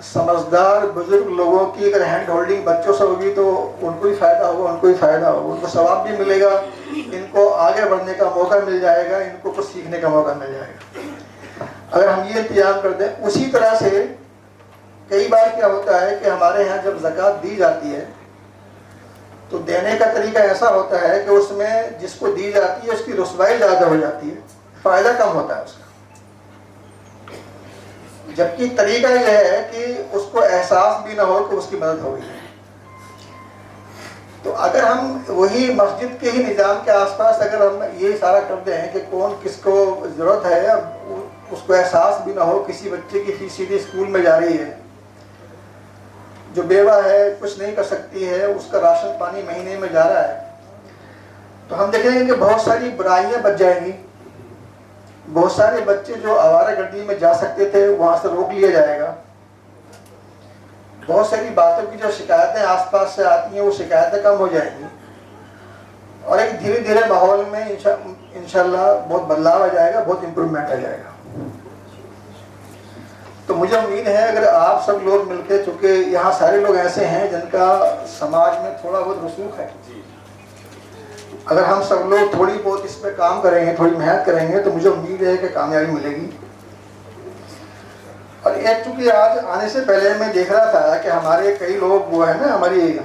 समझदार बुजुर्ग लोगों की अगर हैंड होल्डिंग बच्चों से होगी तो उनको ही फ़ायदा होगा, उनको ही फ़ायदा होगा, उनको सवाब भी मिलेगा, इनको आगे बढ़ने का मौका मिल जाएगा, इनको कुछ सीखने का मौका मिल जाएगा। अगर हम ये इंतजाम कर दें। उसी तरह से कई बार क्या होता है कि हमारे यहाँ जब ज़कात दी जाती है तो देने का तरीका ऐसा होता है कि उसमें जिसको दी जाती है उसकी रुसवाई ज़्यादा हो जाती है, फ़ायदा कम होता है उसका। जबकि तरीका यह है कि उसको एहसास भी ना हो कि उसकी मदद हो गई है। तो अगर हम वही मस्जिद के ही निज़ाम के आसपास अगर हम ये सारा कर दें कि कौन किसको ज़रूरत है, उसको एहसास भी ना हो, किसी बच्चे की फीस सीधी स्कूल में जा रही है, जो बेवा है कुछ नहीं कर सकती है, उसका राशन पानी महीने में जा रहा है, तो हम देखेंगे कि बहुत सारी बुराइयां बच जाएंगी। बहुत सारे बच्चे जो आवारागर्दी में जा सकते थे वहां से रोक लिया जाएगा। बहुत सारी बातों की जो शिकायतें आसपास से आती हैं वो शिकायतें कम हो जाएंगी, और एक धीरे धीरे माहौल में इंशाल्लाह बहुत बदलाव आ जाएगा, बहुत इम्प्रूवमेंट आ जाएगा। तो मुझे उम्मीद है अगर आप सब लोग मिलकर, चूँकि यहाँ सारे लोग ऐसे हैं जिनका समाज में थोड़ा बहुत रसूख है, अगर हम सब लोग थोड़ी बहुत इस पर काम करेंगे, थोड़ी मेहनत करेंगे, तो मुझे उम्मीद है कि कामयाबी मिलेगी। और एक चूँकि आज आने से पहले मैं देख रहा था कि हमारे कई लोग वो है ना, हमारी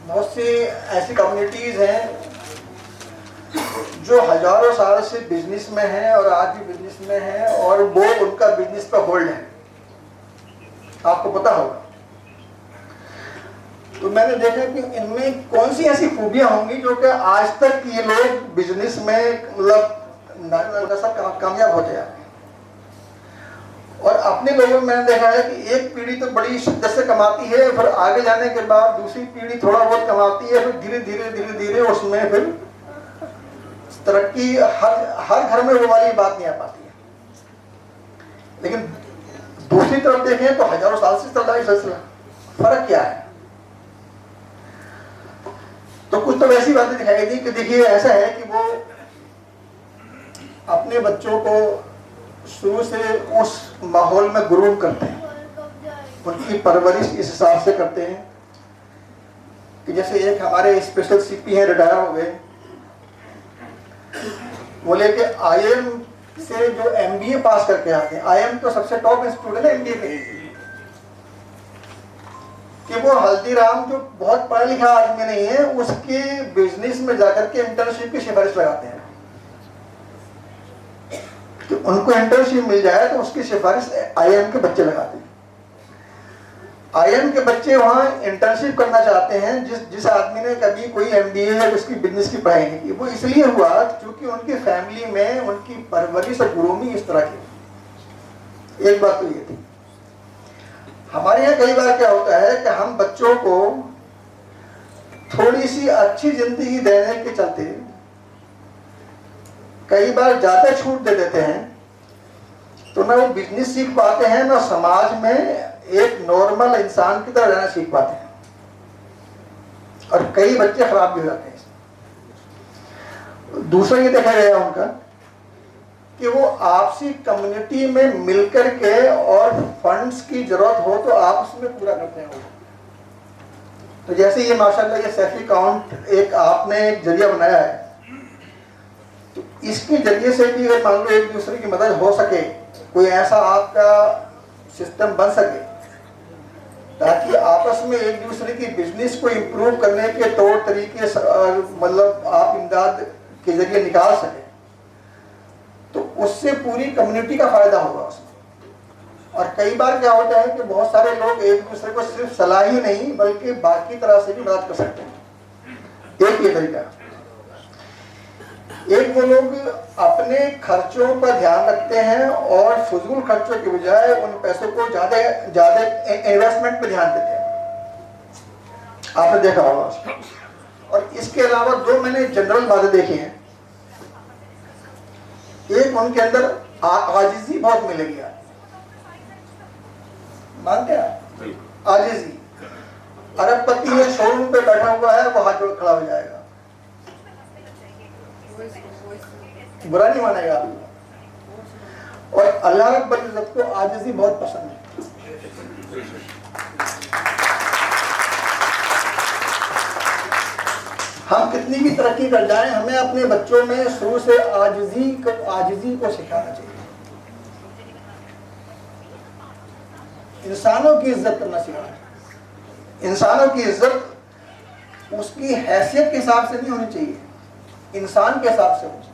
बहुत सी ऐसी कम्युनिटीज़ हैं जो हजारों साल से बिजनेस में हैं और आज भी बिजनेस में हैं, और वो उनका बिजनेस पर होल्ड है। आपको पता होगा। तो मैंने देखा कि इनमें कौन सी ऐसी खूबियां होंगी जो कि आज तक ये लोग बिजनेस में मतलब कामयाब होते हैं। और अपने लोगों में मैंने देखा है कि एक पीढ़ी तो बड़ी शिद्दत से कमाती है, फिर आगे जाने के बाद दूसरी पीढ़ी थोड़ा बहुत कमाती है, फिर धीरे धीरे उसमें फिर तरक्की हर घर में वो वाली बात नहीं आ पाती है। लेकिन दूसरी तरफ देखें तो हजारों साल से चल रहा है सिलसिला। फर्क क्या है? तो कुछ तो वैसी बातें दिखाई दी कि देखिए ऐसा है कि वो अपने बच्चों को शुरू से उस माहौल में ग्रूम करते हैं, उनकी परवरिश इस हिसाब से करते हैं कि जैसे एक हमारे स्पेशल सीपी हैं, रिटायर हो गए, बोले कि आईएम से जो एमबीए पास करके आते हैं, आईएम तो सबसे टॉप इंस्टीट्यूट है ना एमबीए में, कि वो हल्दीराम जो बहुत पढ़ा लिखा आदमी नहीं है उसके बिजनेस में जाकर के इंटर्नशिप की सिफारिश लगाते हैं कि उनको इंटर्नशिप मिल जाए तो उसकी सिफारिश आईएम के बच्चे लगाते हैं। आईएम के बच्चे वहां इंटर्नशिप करना चाहते हैं जिस आदमी ने कभी कोई एमबीए या उसकी बिजनेस की पढ़ाई नहीं की। वो इसलिए हुआ क्योंकि उनकी फैमिली में उनकी परवरिश और ग्रूमिंग इस तरह की। एक बात तो ये थी। हमारे यहाँ कई बार क्या होता है कि हम बच्चों को थोड़ी सी अच्छी जिंदगी देने के चलते कई बार ज्यादा छूट दे देते हैं, तो ना वो बिजनेस सीख पाते हैं ना समाज में एक नॉर्मल इंसान की तरह रहना सीख पाते हैं, और कई बच्चे खराब भी हो जाते हैं। दूसरा ये देखा गया उनका कि वो आपसी कम्युनिटी में मिलकर के और फंड्स की जरूरत हो तो आप उसमें पूरा करते हैं। तो जैसे ये माशाल्लाह ये सैफी अकाउंट एक आपने एक जरिया बनाया है, तो इसके जरिए से भी अगर मान लो एक दूसरे की मदद हो सके, कोई ऐसा आपका सिस्टम बन सके ताकि आपस में एक दूसरे की बिजनेस को इम्प्रूव करने के तौर तरीके मतलब आप इमदाद के जरिए निकाल सके, तो उससे पूरी कम्युनिटी का फायदा होगा उसमें। और कई बार क्या होता है कि बहुत सारे लोग एक दूसरे को सिर्फ सलाह ही नहीं बल्कि बाकी तरह से भी मदद कर सकते हैं। एक ये तरीका। एक वो लोग अपने खर्चों पर ध्यान रखते हैं और फजूल खर्चों के बजाय उन पैसों को ज्यादा इन्वेस्टमेंट पे ध्यान देते हैं, आपने देखा होगा। और इसके अलावा दो मैंने जनरल बातें देखी हैं। एक उनके अंदर आजिजी बहुत मिलेगी, मानते हैं आजिजी। अरबपति है, शोरूम पे बैठा हुआ है, वो हाथ जोड़ खड़ा हो जाएगा, बुरा नहीं मानेगा। और अल्लाह रब्बुल इज्जत को आजिजी बहुत पसंद है। हम कितनी भी तरक्की कर जाएं, हमें अपने बच्चों में शुरू से आजिजी को सिखाना चाहिए। इंसानों की इज्जत करना सिखाना। इंसानों की इज्जत उसकी हैसियत के हिसाब से नहीं होनी चाहिए, इंसान के हिसाब से होनी चाहिए।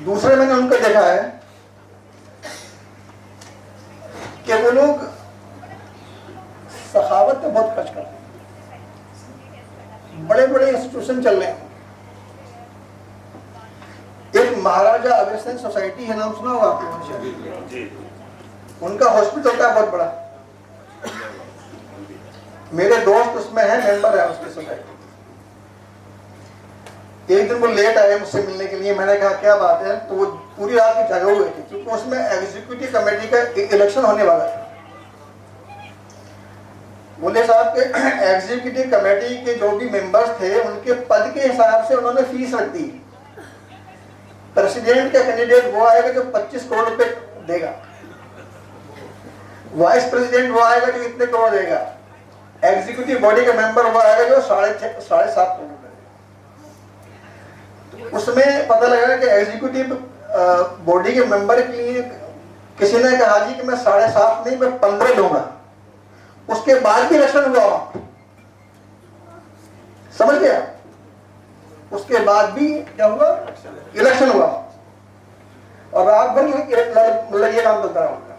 दूसरे मैंने उनको देखा है कि वो लोग सखावत पे बहुत खर्च करते हैं। बड़े बड़े इंस्टीट्यूशन चल रहे हैं। एक महाराजा अग्रसेन सोसाइटी है, नाम सुना होगा आपने? उनका हॉस्पिटल था बहुत बड़ा। मेरे दोस्त उसमें है, मेंबर है उसकी सोसाइटी। एक दिन वो लेट आए मुझसे मिलने के लिए। मैंने कहा क्या बात है? तो वो पूरी रात की जगे हुए थे क्योंकि उसमें एग्जीक्यूटिव कमेटी का इलेक्शन होने वाला था। बोले साहब के एग्जीक्यूटिव कमेटी के जो भी मेंबर्स थे उनके पद के हिसाब से उन्होंने फीस रख दी। प्रेसिडेंट का कैंडिडेट वो आएगा जो 25 करोड़ रुपए देगा, वाइस प्रेसिडेंट वो आएगा जो इतने करोड़ देगा, एग्जीक्यूटिव बॉडी का मेंबर वो आएगा जो 7.5 करोड़। उसमें पता लगा कि एग्जीक्यूटिव बॉडी के मेंबर के लिए किसी ने कहा जी कि मैं 7.5 नहीं, मैं 15 दूंगा। उसके बाद भी इलेक्शन हुआ, समझ गया? उसके बाद भी क्या हुआ? इलेक्शन हुआ, और रात भर मतलब ये काम चलता रहा उनका।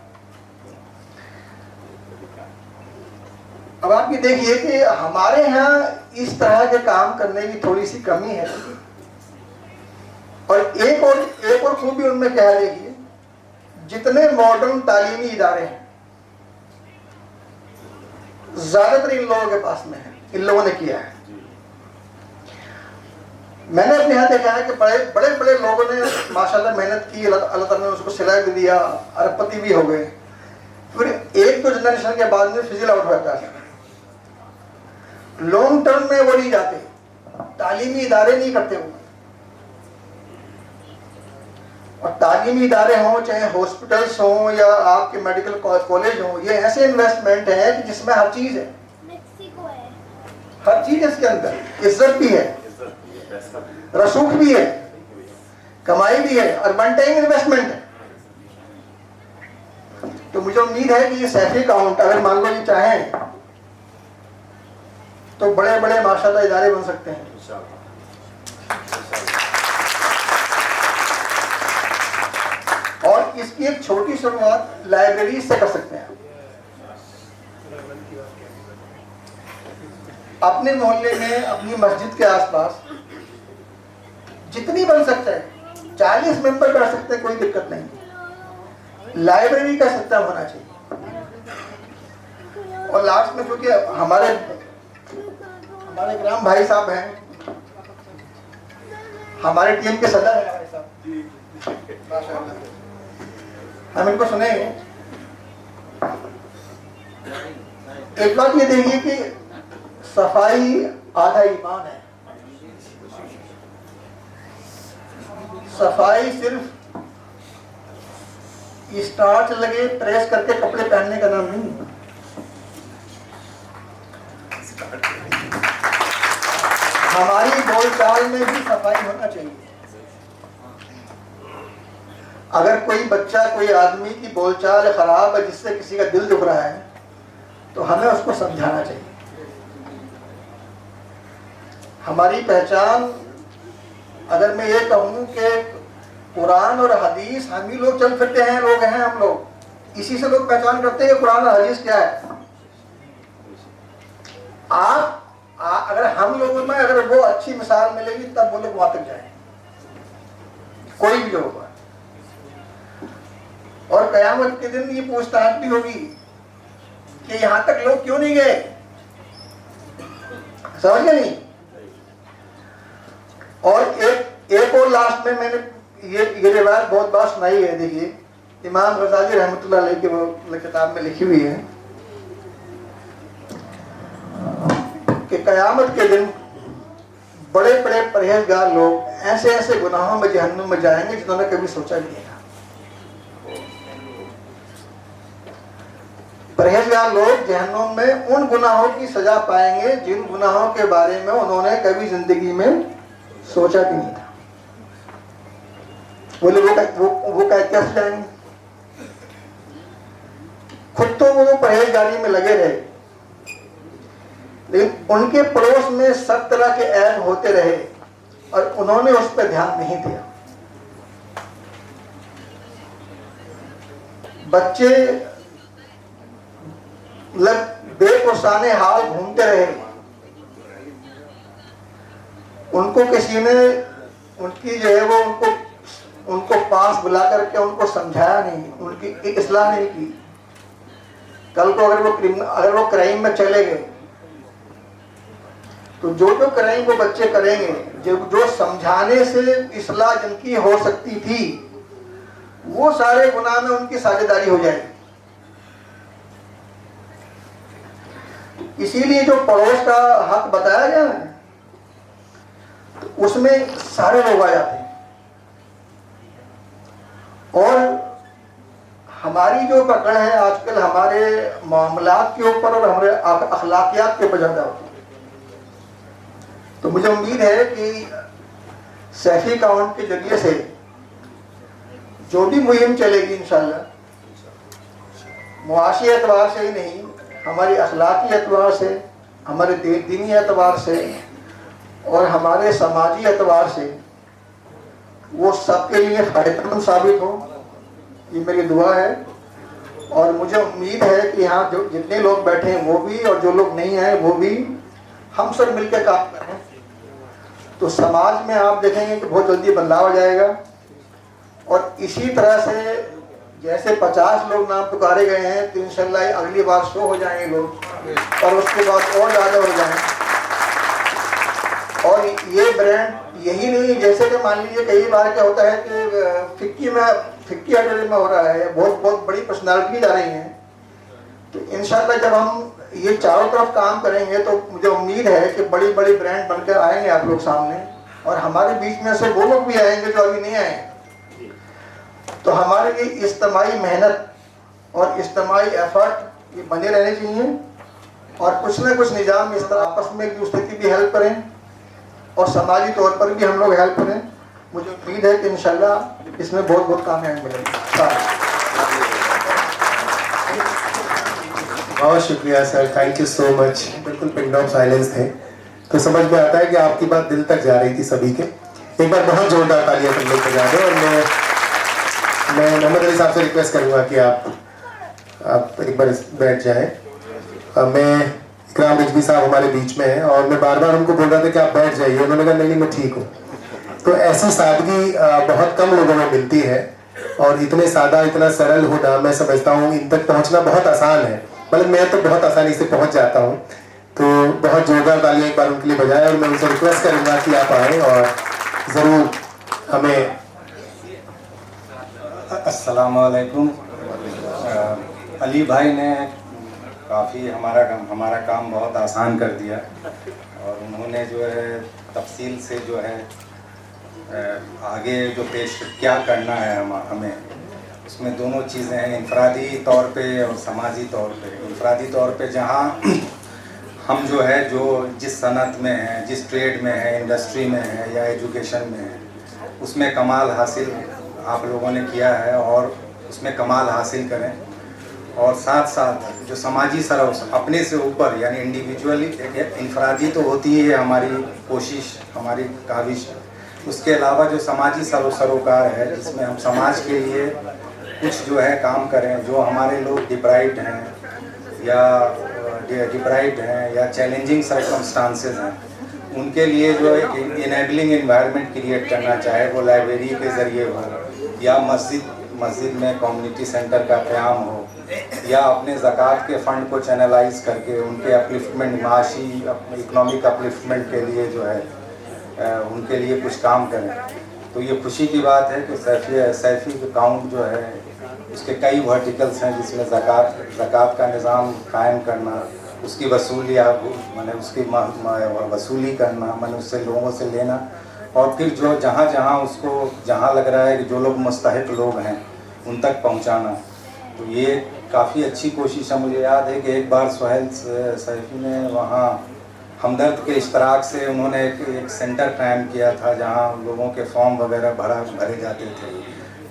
अब आप ये देखिए कि हमारे यहाँ इस तरह के काम करने की थोड़ी सी कमी है। और एक और खूबी उनमें क्या है, देखिए जितने मॉडर्न तालीमी इदारे हैं ज्यादातर इन लोगों के पास में है, इन लोगों ने किया है। मैंने अपने यहाँ देखा है कि बड़े बड़े लोगों ने माशाल्लाह मेहनत की, अल्लाह ताला ने उसको सिला भी दिया, अरबपति भी हो गए। फिर एक दो जनरेशन के बाद में फिजिल आउट होता है। लॉन्ग टर्म में वो नहीं जाते, तालीमी इदारे नहीं करते वो। और तालीमी इदारे हों, चाहे हॉस्पिटल्स हों या आपके मेडिकल कॉलेज हों, ये ऐसे इन्वेस्टमेंट है कि जिसमें हर चीज है, हर चीज इसके अंदर, इज्जत भी है, रसूख भी है, कमाई भी है और वन टाइम इन्वेस्टमेंट है। तो मुझे उम्मीद है कि ये सैफी अकाउंट अगर मान लो ये चाहें तो बड़े बड़े माशाल्लाह इदारे बन सकते हैं। और इसकी एक छोटी शुरुआत लाइब्रेरी से कर सकते हैं। अपने मोहल्ले में, अपनी मस्जिद के आसपास जितनी बन सकता है, 40 मेंबर कर सकते हैं, कोई दिक्कत नहीं। लाइब्रेरी का सिस्टम होना चाहिए। और लास्ट में क्योंकि हमारे ग्राम भाई साहब हैं, हमारे टीम के सदर हैं भाई साहब, माशाअल्लाह, हम इनको सुनेंगे। एक बात ये देखिए कि सफाई आधा ईमान है। सफाई सिर्फ स्टार्च लगे प्रेस करके कपड़े पहनने का नाम नहीं। हमारी बोलचाल में भी सफाई होना चाहिए। अगर कोई बच्चा, कोई आदमी की बोलचाल खराब है जिससे किसी का दिल दुख रहा है, तो हमें उसको समझाना चाहिए। हमारी पहचान, अगर मैं ये कहूँ कि कुरान और हदीस, हम ही लोग चल फिरते हैं, लोग हैं हम लोग, इसी से लोग पहचान करते हैं कि कुरान और हदीस क्या है। अगर हम लोगों में अगर वो अच्छी मिसाल मिलेगी तब वो लोग वहां तक जाएंगे, कोई भी होगा। और कयामत के दिन ये पूछताछ भी होगी कि यहां तक लोग क्यों नहीं गए, समझ गए नहीं। और एक और लास्ट में मैंने ये रिवायत बहुत बार सुनाई है। देखिए इमाम गजाली रहमतुल्लाह अलैह की वो किताब में लिखी हुई है कि कयामत के दिन बड़े बड़े परहेजगार लोग ऐसे ऐसे गुनाहों में जहन्नुम में जाएंगे जिन्होंने कभी सोचा भी नहीं था। परहेजगार लोग जहन्नुम में उन गुनाहों की सजा पाएंगे जिन गुनाहों के बारे में उन्होंने कभी जिंदगी में सोचा भी नहीं था। बोले वो कैसे जाएंगे? खुद तो वो परहेजगारी में लगे रहे, लेकिन उनके पड़ोस में सब तरह के ऐब होते रहे और उन्होंने उस पर ध्यान नहीं दिया। बच्चे बेपुरसाने हाल घूमते रहे, उनको किसी ने उनकी जो है वो उनको पास बुला करके उनको समझाया नहीं, उनकी इस्लाह नहीं की। कल को अगर वो क्राइम में चले गए तो जो क्राइम वो बच्चे करेंगे, जो समझाने से इस्लाह जिनकी हो सकती थी, वो सारे गुनाह में उनकी साझेदारी हो जाएगी। इसीलिए जो पड़ोस का हक बताया गया है तो उसमें सारे लोग आ जाते हैं। और हमारी जो पकड़ है आजकल हमारे मामलात के ऊपर और हमारे अखलाकियात के ऊपर ज्यादा होती है। तो मुझे उम्मीद है कि सैफी अकाउंट के जरिए से जो भी मुहिम चलेगी इंशाल्लाह, मुआशी एतबार से ही नहीं, हमारी अखलाकी एतबार से, हमारे दीनी एतबार से और हमारे समाजी एतबार से वो सबके लिए फायदेमंद साबित हो, ये मेरी दुआ है। और मुझे उम्मीद है कि यहाँ जो जितने लोग बैठे हैं वो भी और जो लोग नहीं आए वो भी, हम सब मिलकर काम करें तो समाज में आप देखेंगे कि बहुत जल्दी बदलाव आ जाएगा। और इसी तरह से जैसे 50 लोग नाम पुकारे गए हैं तो इंशाल्लाह अगली बार 100 हो जाएंगे लोग और उसके बाद और ज़्यादा हो जाएंगे। और ये ब्रांड यही नहीं, जैसे कि मान लीजिए कई बार क्या होता है कि फिक्की अड्डे में हो रहा है, बहुत बहुत बड़ी पर्सनालिटी जा रही हैं, तो इंशाल्लाह जब हम ये चारों तरफ काम करेंगे तो मुझे उम्मीद है कि बड़ी बड़ी ब्रांड बनकर आएंगे आप लोग सामने, और हमारे बीच में से वो लोग भी आएंगे जो अभी नहीं आए। तो हमारे लिए इज्तिमाई मेहनत और इज्तिमाई एफर्ट ये बने रहने चाहिए, और कुछ न कुछ निज़ाम इस तरह आपस में एक दूसरे की भी हेल्प करें और समाजी तौर पर भी हम लोग हेल्प करें। मुझे उम्मीद है कि इंशाल्लाह इसमें बहुत बहुत कामयाबी मिलेगी। बहुत शुक्रिया sir, thank you so much. बिल्कुल पिन ऑफ साइलेंस थे, तो समझ में आता है कि आपकी बात दिल तक जा रही थी सभी के। एक बार बहुत जोरदार तालियां सब लोग बजा दें। और मैं मोहम्मद अली साहब से रिक्वेस्ट करूँगा कि आप एक बार बैठ जाएं। मैं इकराम रिजवी साहब हमारे बीच में हैं और मैं बार बार उनको बोल रहा था कि आप बैठ जाइए, उन्होंने कहा नहीं मैं ठीक हूँ। तो ऐसी सादगी बहुत कम लोगों में मिलती है, और इतने सादा इतना सरल होना मैं समझता हूँ इन तक पहुँचना बहुत आसान है, मतलब मैं तो बहुत आसानी से पहुँच जाता हूँ। तो बहुत जोरदार तालियां एक बार उनके लिए बजाएं, और मैं उनसे रिक्वेस्ट करूँगा कि आप आएँ और ज़रूर हमें। अस्सलाम वालेकुम। अली भाई ने काफ़ी हमारा काम बहुत आसान कर दिया, और उन्होंने जो है तफसील से जो है आगे जो पेश क्या करना है हमें उसमें दोनों चीज़ें हैं, इनफरादी तौर पे और समाजी तौर पे। इनफरादी तौर पे जहाँ हम जो है जो जिस सनत में हैं, जिस ट्रेड में है, इंडस्ट्री में है या एजुकेशन में है, उसमें कमाल हासिल आप लोगों ने किया है और उसमें कमाल हासिल करें। और साथ साथ जो समाजी सरोस अपने से ऊपर यानी इंडिविजुअली इनफरादी तो होती है हमारी कोशिश, हमारी काविश, उसके अलावा जो समाजी सरोकार है जिसमें हम समाज के लिए कुछ जो है काम करें। जो हमारे लोग डिप्राइव्ड हैं या चैलेंजिंग सर्कमस्टांसेस हैं, उनके लिए जो एक इनेबलिंग एनवायरनमेंट क्रिएट करना, चाहे वो लाइब्रेरी के ज़रिए हो या मस्जिद में कम्युनिटी सेंटर का क़याम हो, या अपने ज़कात के फ़ंड को चैनलाइज करके उनके अपलिफ्टमेंट, माशी इकोनॉमिक अपलिफ्टमेंट के लिए जो है उनके लिए कुछ काम करें। तो ये खुशी की बात है कि सैफ़ी अकाउंट जो है उसके कई वर्टिकल्स हैं, जिसमें ज़कात का निज़ाम कायम करना, उसकी वसूली मैंने उसकी वसूली करना, मैंने उससे लोगों से लेना, और फिर जो जहाँ उसको जहाँ लग रहा है कि जो लोग मुस्तहिक लोग हैं उन तक पहुँचाना। तो ये काफ़ी अच्छी कोशिश है। मुझे याद है कि एक बार सुहेल सैफ़ी ने वहाँ हमदर्द के इश्तराक से उन्होंने एक सेंटर कायम किया था जहाँ लोगों के फॉर्म वगैरह भरे जाते थे,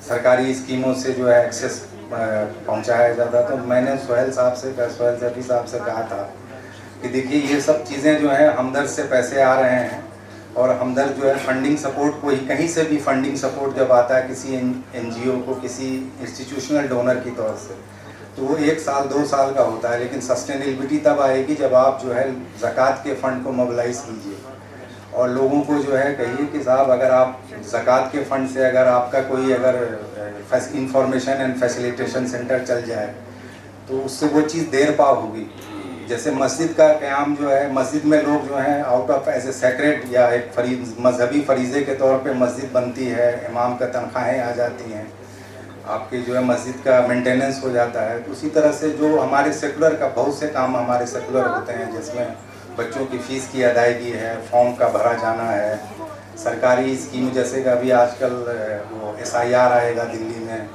सरकारी स्कीमों से जो है एक्सेस पहुंचाया जाता। तो मैंने सुहेल सैफ़ी साहब से कहा था कि देखिए ये सब चीज़ें जो है हमदर्द से पैसे आ रहे हैं, और हमदर्द जो है फंडिंग सपोर्ट को ही कहीं से भी फंडिंग सपोर्ट जब आता है किसी NGO को, किसी इंस्टीट्यूशनल डोनर की तौर से, तो वो 1 साल 2 साल का होता है, लेकिन सस्टेनेबिलिटी तब आएगी जब आप जो है ज़कात के फ़ंड को मोबिलाइज़ कीजिए और लोगों को जो है कहिए कि साहब अगर आप ज़कात के फ़ंड से अगर आपका कोई इंफॉर्मेशन एंड फैसिलिटेशन सेंटर चल जाए तो उससे वो चीज़ देर पा होगी। जैसे मस्जिद का क़याम जो है, मस्जिद में लोग जो हैं out of as a sacred या एक मजहबी फरीज़े के तौर पे मस्जिद बनती है, इमाम का तनख्वाहें आ जाती हैं, आपकी जो है मस्जिद का मेंटेनेंस हो जाता है। तो उसी तरह से जो हमारे सेकुलर का बहुत से काम हमारे सेकुलर होते हैं, जिसमें बच्चों की फ़ीस की अदायगी है, फॉर्म का भरा जाना है, सरकारी स्कीम जैसे कि अभी आजकल वो SIR आएगा दिल्ली में,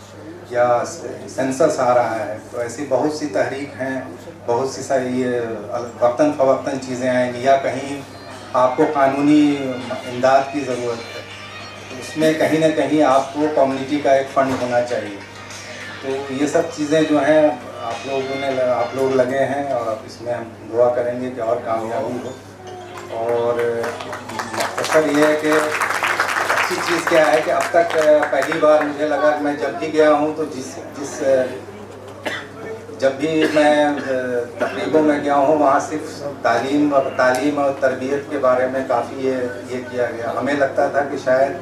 या सेंसस आ रहा है, तो ऐसी बहुत सी तहरीक हैं, बहुत सी सारी ये वक्तन फ़वक्तन चीज़ें आएंगी, या कहीं आपको कानूनी इमदाद की ज़रूरत है, तो उसमें कहीं ना कहीं आपको कम्युनिटी का एक फ़ंड होना चाहिए। तो ये सब चीज़ें जो हैं आप लोग लगे हैं, और इसमें हम दुआ करेंगे कि और कामयाबी हो। और मकसद ये है कि अच्छी चीज़ क्या है कि अब तक पहली बार मुझे लगा कि मैं जब भी गया हूँ तो जिस जब भी मैं तकरीबों में गया हूँ वहाँ सिर्फ तालीम और तरबियत के बारे में काफ़ी ये किया गया। हमें लगता था कि शायद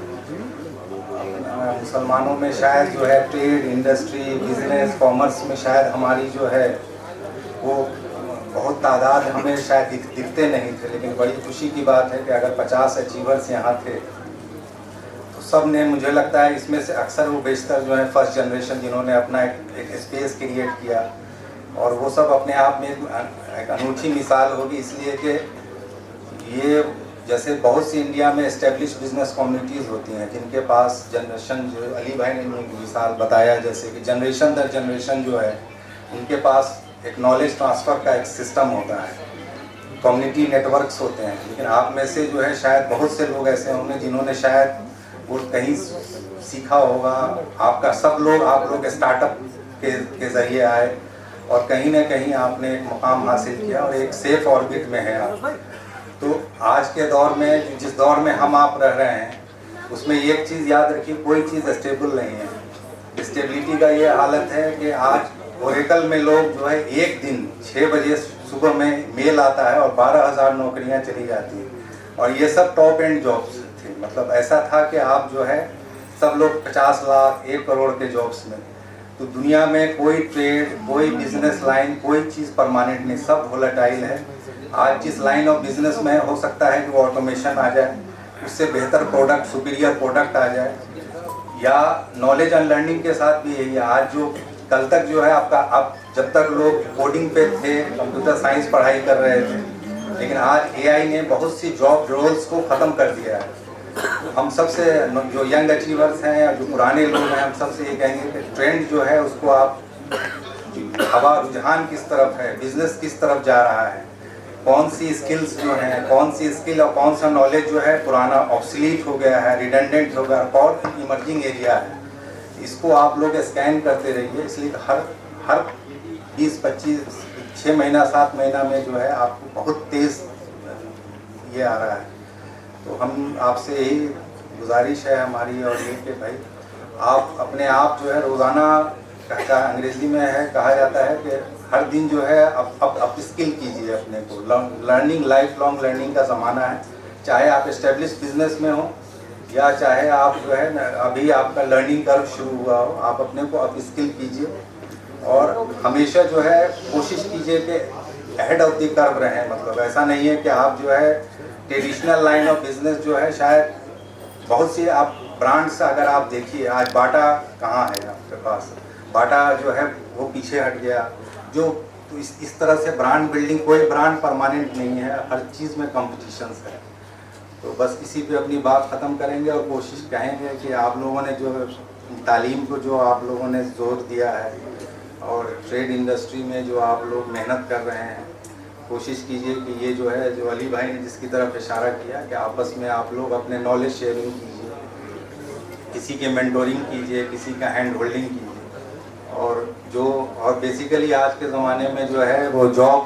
मुसलमानों में शायद जो है ट्रेड, इंडस्ट्री, बिजनेस, कॉमर्स में शायद हमारी जो है वो बहुत तादाद हमें शायद दिखते नहीं थे। लेकिन बड़ी खुशी की बात है कि अगर 50 अचीवर्स यहाँ थे तो सब ने, मुझे लगता है इसमें से अक्सर वो बेशतर जो है फर्स्ट जनरेशन जिन्होंने अपना एक स्पेस क्रिएट किया, और वो सब अपने आप में एक अनूठी मिसाल होगी। इसलिए कि ये जैसे बहुत सी इंडिया में एस्टेब्लिश बिजनेस कम्युनिटीज़ होती हैं जिनके पास जनरेशन, जो अली भाई ने मिसाल बताया, जैसे कि जनरेशन दर जनरेशन जो है उनके पास एक नॉलेज ट्रांसफ़र का एक सिस्टम होता है, कम्युनिटी नेटवर्क्स होते हैं। लेकिन आप में से जो है शायद बहुत से लोग ऐसे होंगे जिन्होंने शायद वो कहीं सीखा होगा। आप लोग स्टार्टअप के ज़रिए आए और कहीं ना कहीं आपने एक मुकाम हासिल किया और एक सेफ ऑर्बिट में है आप। तो आज के दौर में, जिस दौर में हम आप रह रहे हैं, उसमें एक चीज़ याद रखिए, कोई चीज़ स्टेबल नहीं है। स्टेबिलिटी का ये हालत है कि आज ओरेकल में लोग जो है एक दिन 6 बजे सुबह में मेल आता है और 12,000 नौकरियां चली जाती हैं, और ये सब टॉप एंड जॉब्स थे। मतलब ऐसा था कि आप जो है सब लोग 50 लाख 1 करोड़ के जॉब्स में। तो दुनिया में कोई ट्रेड, कोई बिजनेस लाइन, कोई चीज़ परमानेंट नहीं, सब वोलेटाइल है। आज जिस लाइन ऑफ बिजनेस में हो सकता है कि वो ऑटोमेशन आ जाए, उससे बेहतर प्रोडक्ट, सुपीरियर प्रोडक्ट आ जाए, या नॉलेज एंड लर्निंग के साथ भी यही है। आज जो कल तक जो है आप जब तक लोग कोडिंग पे थे, कंप्यूटर साइंस पढ़ाई कर रहे थे, लेकिन आज एआई ने बहुत सी जॉब रोल्स को ख़त्म कर दिया है। हम सबसे जो यंग अचीवर्स हैं या जो पुराने लोग हैं, हम सबसे ये कहेंगे कि ट्रेंड जो है उसको आप, हवा रुझान किस तरफ है, बिजनेस किस तरफ जा रहा है, कौन सी स्किल्स जो हैं, कौन सी स्किल और कौन सा नॉलेज जो है पुराना ऑब्सलीट हो गया है, रिडंडेंट हो गया, और इमर्जिंग एरिया है, इसको आप लोग स्कैन करते रहिए। इसलिए हर 20-25 6 महीना 7 महीना में जो है आपको बहुत तेज़ ये आ रहा है। तो हम आपसे यही गुजारिश है हमारी, और ये कि भाई आप अपने आप जो है रोज़ाना, अंग्रेज़ी में है कहा जाता है कि हर दिन जो है अब स्किल कीजिए अपने को। लर्निंग, लाइफ लॉन्ग लर्निंग का ज़माना है। चाहे आप एस्टेब्लिश बिजनेस में हो या चाहे आप जो है ना अभी आपका लर्निंग कर्व शुरू हुआ हो, आप अपने को अब स्किल कीजिए और हमेशा जो है कोशिश कीजिए कि अहेड ऑफ द कर्व रहें। मतलब ऐसा नहीं है कि आप जो है ट्रेडिशनल लाइन ऑफ बिजनेस जो है, शायद बहुत सी आप ब्रांड्स अगर आप देखिए, आज बाटा कहाँ है आपके पास, बाटा जो है वो पीछे हट गया। जो तो इस तरह से ब्रांड बिल्डिंग, कोई ब्रांड परमानेंट नहीं है, हर चीज़ में कॉम्पिटिशन्स है। तो बस इसी पे अपनी बात ख़त्म करेंगे और कोशिश कहेंगे कि आप लोगों ने जो तालीम को जो आप लोगों ने जोर दिया है और ट्रेड इंडस्ट्री में जो आप लोग मेहनत कर रहे हैं, कोशिश कीजिए कि ये जो है, जो अली भाई ने जिसकी तरफ इशारा किया कि आपस में आप लोग अपने नॉलेज शेयरिंग कीजिए, किसी के मेंटोरिंग कीजिए, किसी का हैंड होल्डिंग कीजिए। और बेसिकली आज के ज़माने में जो है वो जॉब,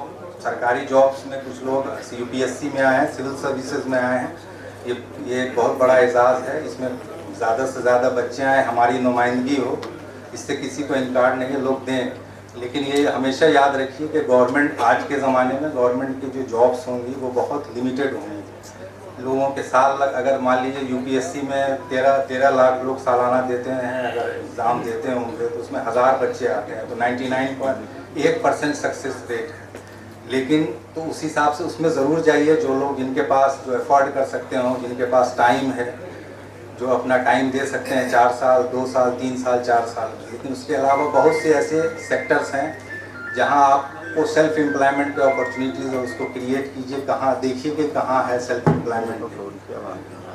सरकारी जॉब्स में कुछ लोग यूपीएससी में आए हैं, सिविल सर्विसेज में आए हैं। ये एक बहुत बड़ा एजाज़ है। इसमें ज़्यादा से ज़्यादा बच्चे आए, हमारी नुमाइंदगी हो, इससे किसी को इनकार नहीं है, लोग दें। लेकिन ये हमेशा याद रखिए कि गवर्नमेंट, आज के ज़माने में गवर्नमेंट की जो जॉब्स होंगी वो बहुत लिमिटेड होंगी। लोगों के साल अगर मान लीजिए यूपीएससी में 13 लाख लोग सालाना देते हैं, अगर एग्ज़ाम देते होंगे तो उसमें 1000 बच्चे आते हैं, तो 99.1% सक्सेस रेट है। लेकिन तो उस हिसाब से उसमें ज़रूर जाइए जो लोग, जिनके पास जो अफोर्ड कर सकते हों, जिनके पास टाइम है, जो अपना टाइम दे सकते हैं 4 साल, 2 साल, 3 साल, 4 साल। लेकिन उसके अलावा बहुत से ऐसे सेक्टर्स हैं जहां आपको सेल्फ एम्प्लॉयमेंट की अपॉर्चुनिटीज़ है, उसको क्रिएट कीजिए। कहाँ देखिए कि कहाँ है सेल्फ एम्प्लॉयमेंट,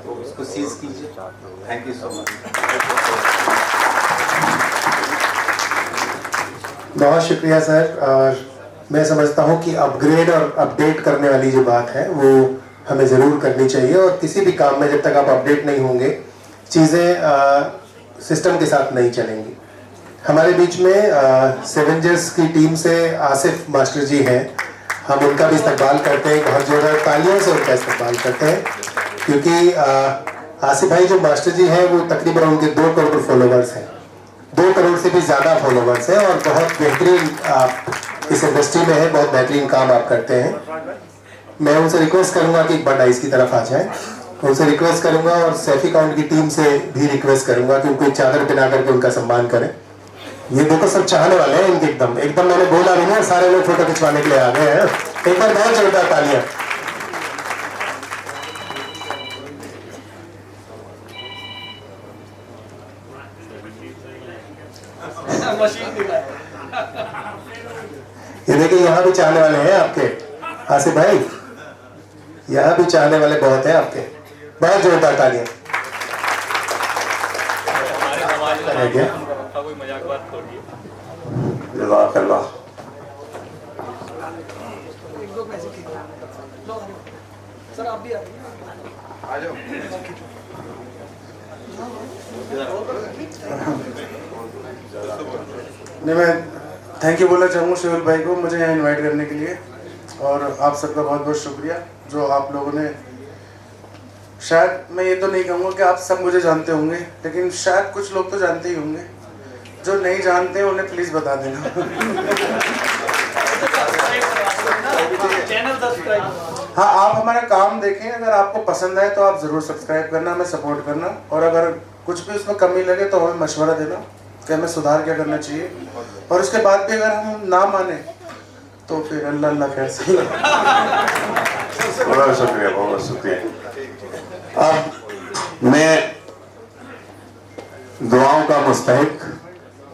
तो उसको सीज कीजिए। Thank you so much. बहुत शुक्रिया सर। और मैं समझता हूँ कि अपग्रेड और अपडेट करने वाली जो बात है वो हमें ज़रूर करनी चाहिए, और किसी भी काम में जब तक आप अपडेट नहीं होंगे, चीज़ें सिस्टम के साथ नहीं चलेंगी। हमारे बीच में सेवेंजर्स की टीम से आसिफ मास्टर जी हैं, हम उनका भी इस्तकबाल करते हैं, बहुत जोरदार तालियों से उनका इस्तकबाल करते हैं, क्योंकि आसिफ भाई जो मास्टर जी हैं वो तकरीबन उनके 2 करोड़ फॉलोवर्स हैं, 2 करोड़ से भी ज़्यादा फॉलोवर्स हैं, और बहुत बेहतरीन आप इस इंडस्ट्री में हैं, बहुत बेहतरीन काम आप करते हैं। मैं उनसे रिक्वेस्ट करूंगा कि एक बार डाइस की तरफ आ जाए। उनसे रिक्वेस्ट करूंगा और सैफी काउंट की टीम से भी रिक्वेस्ट करूंगा कि उनको एक चादर पहना करके उनका सम्मान करें। ये देखो सब चाहने वाले हैं इनके, एकदम मैंने बोला भी नहीं, सारे लोग फोटो खिंचवाने के लिए आ गए हैं। एक बार बहुत जोरदार तालियां। ये देखिए यहाँ भी चाहने वाले हैं आपके, आसिफ भाई, यहाँ भी चाहने वाले बहुत हैं आपके। बहुत जोरदार तालियां। जज़ाकल्लाह। सर आप भी आ जाओ। नहीं, मैं थैंक यू बोलना चाहूँगा सोहेल भाई को मुझे यहाँ इनवाइट करने के लिए, और आप सबका बहुत बहुत शुक्रिया जो आप लोगों ने, शायद मैं ये तो नहीं कहूँगा कि आप सब मुझे जानते होंगे, लेकिन शायद कुछ लोग तो जानते ही होंगे। जो नहीं जानते हैं उन्हें प्लीज़ बता देना। हाँ, आप हमारा काम देखें, अगर आपको पसंद आए तो आप ज़रूर सब्सक्राइब करना, हमें सपोर्ट करना, और अगर कुछ भी उसमें कमी लगे तो हमें मशवरा देना कि हमें सुधार क्या करना चाहिए, और उसके बाद भी अगर हम ना माने तो फिर अल्लाह अल्लाह खैर सही। बहुत शुक्रिया, बहुत शुक्रिया। अब मैं दुआओं का मुस्तहिक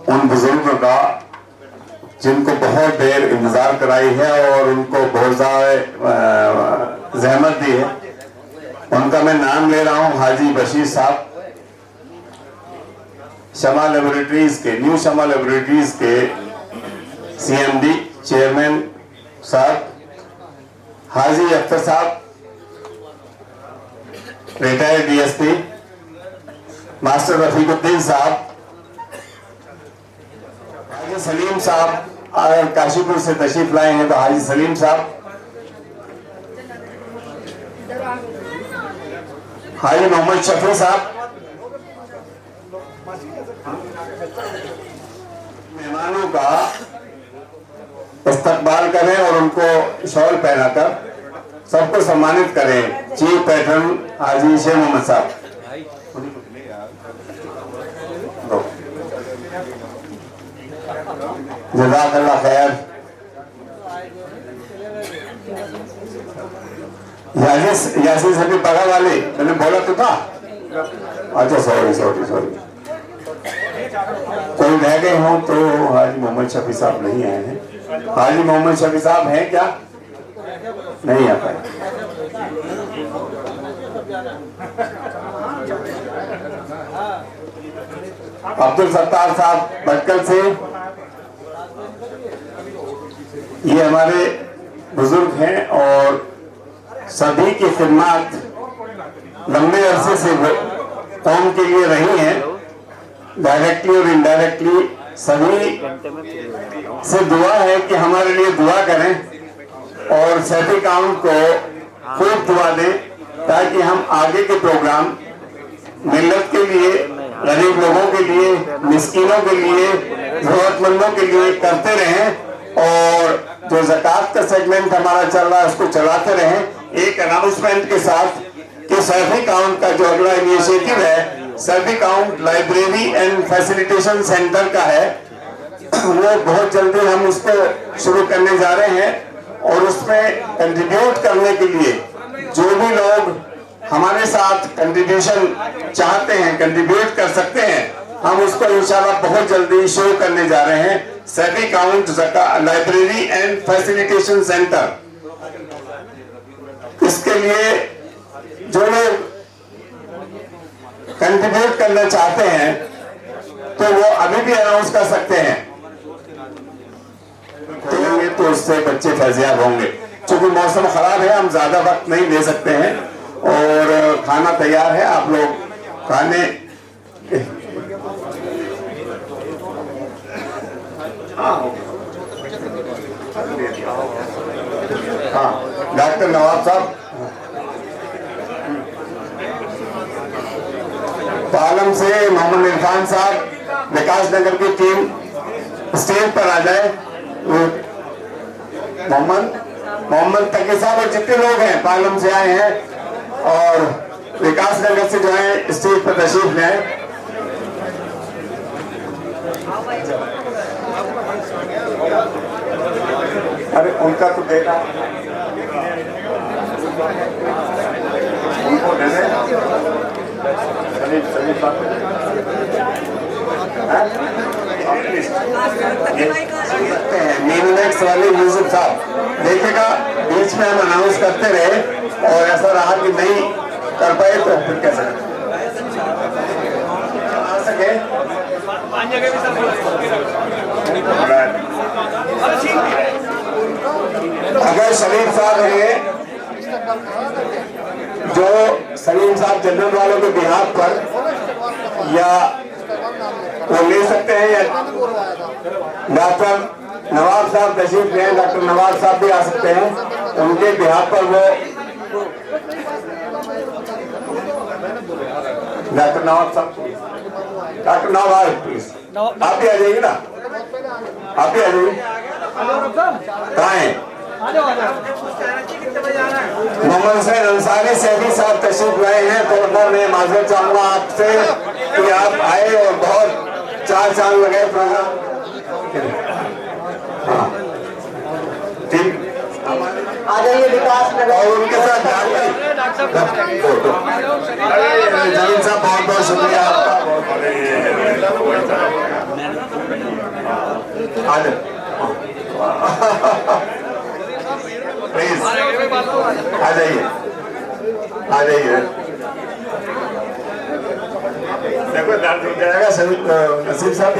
उन बुजुर्गों का जिनको बहुत देर इंतज़ार कराई है और उनको बहुत ज़्यादा जहमत दी है, उनका मैं नाम ले रहा हूँ। हाजी बशीर साहब, शमा लेबोरेटरीज के, न्यू शमा लेबोरेटरीज के CMD चेयरमैन साहब, हाजी अख्तर साहब रिटायर्ड DSP, मास्टर रफीकुद्दीन साहब, हाजी सलीम साहब अगर काशीपुर से तशरीफ लाए हैं तो हाजी सलीम साहब, हाजी मोहम्मद शफी साहब, मेहमानों का इस्तकबाल करें और उनको शॉल पहनाकर सबको सम्मानित करें। चीफ पैटर्न हाजी शेख मोहम्मद साहब। जज़ाकल्लाह खैर। यासीन सभी पढ़ा वाले, मैंने बोला तो था। अच्छा सॉरी कोई रह गए हों तो हाजी मोहम्मद शफी साहब नहीं आए हैं। हाजी मोहम्मद शफी साहब हैं क्या? नहीं आ पाए। अब्दुल सत्तार साहब भटकल से, ये हमारे बुजुर्ग हैं और सभी की खिदमत लंबे अरसे से कौम के लिए रही हैं, डायरेक्टली और इनडायरेक्टली। सभी से दुआ है कि हमारे लिए दुआ करें और सैफी काउंट को खूब दुआ दें ताकि हम आगे के प्रोग्राम मिल्लत के लिए, गरीब लोगों के लिए, मिस्कीनों के लिए, जरूरतमंदों के लिए करते रहें और जो ज़कात का सेगमेंट हमारा चल रहा है उसको चलाते रहें। एक अनाउंसमेंट के साथ कि सैफी काउंट का जो अगला इनिशिएटिव है, Saifi count library and facilitation centre का है, वो बहुत जल्दी हम उसको शुरू करने जा रहे हैं और उसमें कंट्रीब्यूट करने के लिए जो भी लोग हमारे साथ कंट्रीब्यूशन चाहते हैं, कंट्रीब्यूट कर सकते हैं, हम उसको इंशाल्लाह बहुत जल्दी शुरू करने जा रहे हैं। Saifi count library and facilitation centre, इसके लिए जो लोग कंट्रीब्यूट करना चाहते हैं तो वो अभी भी अनाउंस कर सकते हैं, तो उससे बच्चे फैजियाब होंगे। क्योंकि मौसम खराब है, हम ज्यादा वक्त नहीं दे सकते हैं और खाना तैयार है, आप लोग खाने हाँ, डॉक्टर नवाब साहब, पालम से मोहम्मद इरफान साहब, विकास नगर की टीम स्टेज पर आ जाए। मोहम्मद तकी साहब और जितने लोग हैं पार्लियामेंट से आए हैं और विकास नगर से जो है स्टेज पर तशरीफ ले आए। अरे उनका तो देखा उनको दे दे मीनूनेक्स वाले यूसुफ साहब देखिएगा, बीच में हम अनाउंस करते रहे और ऐसा रहा कि नहीं कर पाए तो फिर कैसे आ सके। अगर सलीम साहब है जो सलीम साहब जनरल वालों के बिहाफ पर या वो ले सकते हैं या डॉक्टर नवाब साहब तशरीफ ले, डॉक्टर नवाब साहब भी आ सकते हैं, उनके बिहाफ पर वो डॉक्टर नवाब साहब, डॉक्टर नवाब प्लीज आप भी आ जाइए ना, आप भी आ जाइए। कहाँ हैं मोहम्मद हुसैन अंसारी सैफी साहब तशरीफ लाए हैं, तो मैं माजरत चाहूंगा आपसे कि आप आए और बहुत चार चांद लगे प्रोग्राम। हाँ ठीक आ जाइए विकास नगर और उनके साथ जमीन साहब बहुत बहुत शुक्रिया आपका। प्लीज आ जाइए, आ जाइए। देखो दर्द हो जाएगा नसीब साहब।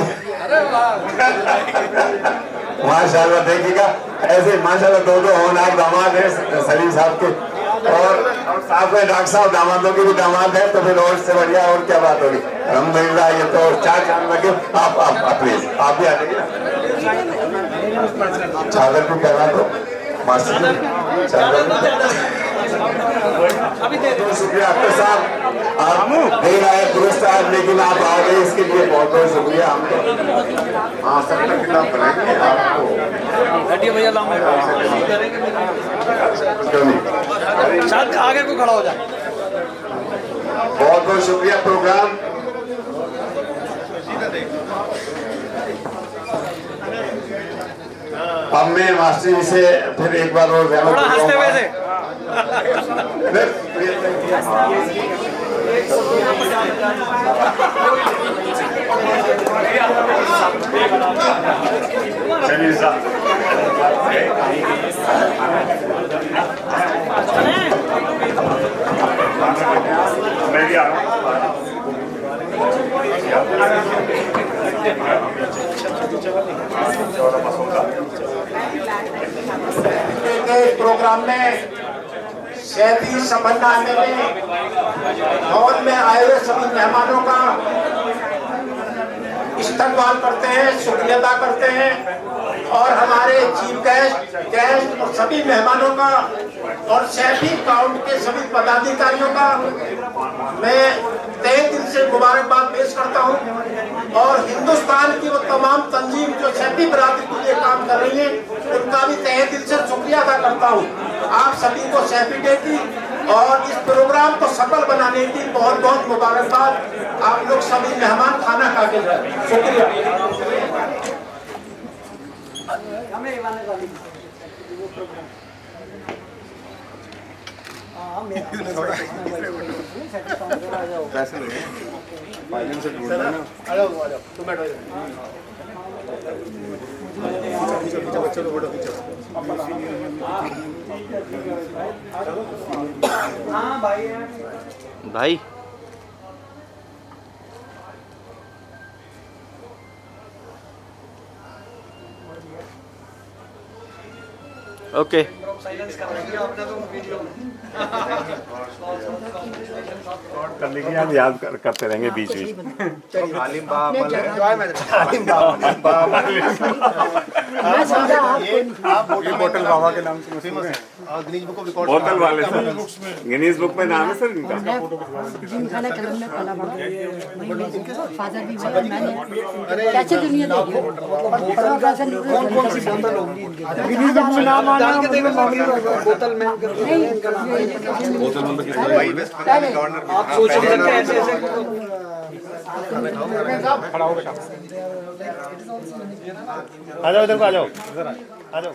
माशाल्लाह देखिएगा, ऐसे माशाल्लाह दो होनहार दामाद है सलीम साहब के, और साथ में डॉक्टर साहब दामादों के भी दामाद है, तो फिर और से बढ़िया और क्या बात होगी। अल्हम्दुलिल्लाह ये तो चार चांद लगे। आप प्लीज आप भी आ जाइए ना, चादर को कहना दो मास्टर चादर। शुक्रिया अख्तर साहब, आप नहीं आए पुरस्कार लेकिन आप आ गए, इसके लिए बहुत बहुत शुक्रिया। हम हाँ सबका किताब बनाएंगे आपको आगे को खड़ा हो जाए। बहुत बहुत शुक्रिया। प्रोग्राम अब मैं मास्टर जी से फिर एक बार और थोड़ा हंसते हुए से चलिए साहब मैं भी आ रहा हूँ। प्रोग्राम में सैफी संबंध आने में हॉल में आए हुए सभी मेहमानों का इस्तकबाल करते हैं, शुक्रिया अदा करते हैं, और हमारे चीफ गेस्ट और सभी मेहमानों का और सैफी काउंट के सभी पदाधिकारियों का मैं तहे दिल से मुबारकबाद पेश करता हूं, और हिंदुस्तान की वो तमाम तंजीम जो सैफी बरादरी के लिए काम कर रही है उनका भी तहे दिल से शुक्रिया अदा करता हूं। आप सभी को सैफी डे की और इस प्रोग्राम को सफल बनाने की बहुत बहुत मुबारकबाद। आप लोग सभी मेहमान खाना खा के जाए। शुक्रिया। पैसे लगे पाइलिंग से ढूंढ लेना। चलो फोटो खींचो। हाँ भाई ओके करने की हम याद करते रहेंगे बीच बीच में। ये बोतल बाबा के नाम से मशहूर है। गिनीज बुक ऑफ रिकॉर्ड बोतल वाले सर, गिनीज बुक में नाम है सर इनका। जिमखाना कलम में पला बड़ा फादर भी बड़ा मैंने कैसे दुनिया देखी कौन सी बोतल होगी गिनीज बुक में नाम आना बोतल में बोतल में आप सोच सकते हैं ऐसे ऐसे खड़ा हो बेटा, आ जाओ इधर को, आ जाओ इधर आ जाओ।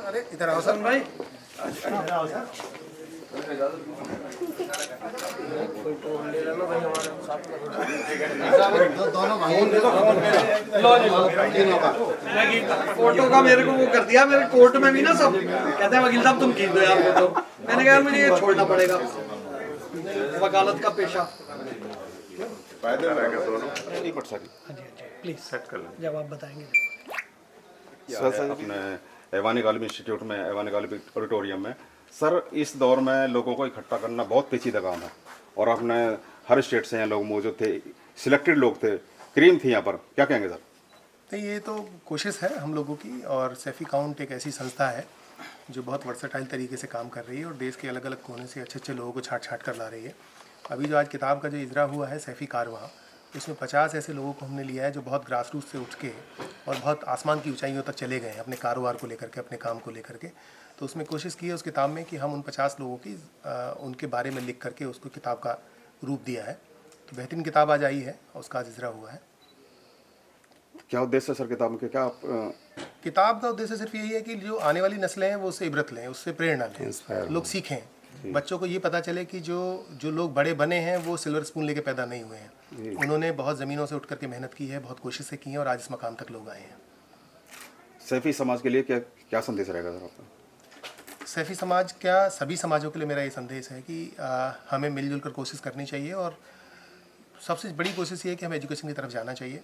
अरे इधर आओ सर भाई, इधर आओ सर। फोटो का मेरे को वो कर दिया, मेरे कोर्ट में भी ना सब कहते हैं वकील साहब तुम खींच दो यार फोटो। मैंने कहा मुझे ये छोड़ना पड़ेगा, वकालत का पेशा। फायदा रहेगा दोनों। नहीं पड़ सकती प्लीज सेट कर लें। जब आप बताएंगे सर अपने ऐवान गालिब इंस्टीट्यूट में, ऐवान गालिब ऑडिटोरियम में सर, इस दौर में लोगों को इकट्ठा करना बहुत पेचीदा काम है और अपने हर स्टेट से यहाँ लोग मौजूद थे, सिलेक्टेड लोग थे, क्रीम थी यहाँ पर, क्या कहेंगे सर? नहीं, ये तो कोशिश है हम लोगों की, और सैफी काउंट एक ऐसी संस्था है जो बहुत वर्सेटाइल तरीके से काम कर रही है और देश के अलग अलग कोने से अच्छे अच्छे लोगों को छाट छाट कर ला रही है। अभी जो आज किताब का जो इजरा हुआ है सैफी कारवां, उसमें 50 ऐसे लोगों को हमने लिया है जो बहुत ग्रास रूट से उठ के और बहुत आसमान की ऊंचाइयों तक चले गए हैं अपने कारोबार को लेकर के, अपने काम को लेकर के। तो उसमें कोशिश की है उस किताब में कि हम उन 50 लोगों की उनके बारे में लिख करके उसको किताब का रूप दिया है। तो बेहतरीन किताब आज आई है और उसका आज इजरा हुआ है। क्या उद्देश्य है सर किताब के? क्या आप किताब का उद्देश्य सिर्फ यही है कि जो आने वाली नस्लें हैं वो उससे इबरत लें, उससे प्रेरणा लें, लोग सीखें, बच्चों को ये पता चले कि जो लोग बड़े बने हैं वो सिल्वर स्पून लेके पैदा नहीं हुए हैं। उन्होंने बहुत ज़मीनों से उठ करके मेहनत की है, बहुत कोशिशें की हैं और आज इस मकाम तक लोग आए हैं। सैफी समाज के लिए क्या क्या संदेश रहेगा सर आपका? सैफी समाज क्या, सभी समाजों के लिए मेरा ये संदेश है कि हमें मिलजुल कर कोशिश करनी चाहिए और सबसे बड़ी कोशिश ये है कि हमें एजुकेशन की तरफ जाना चाहिए।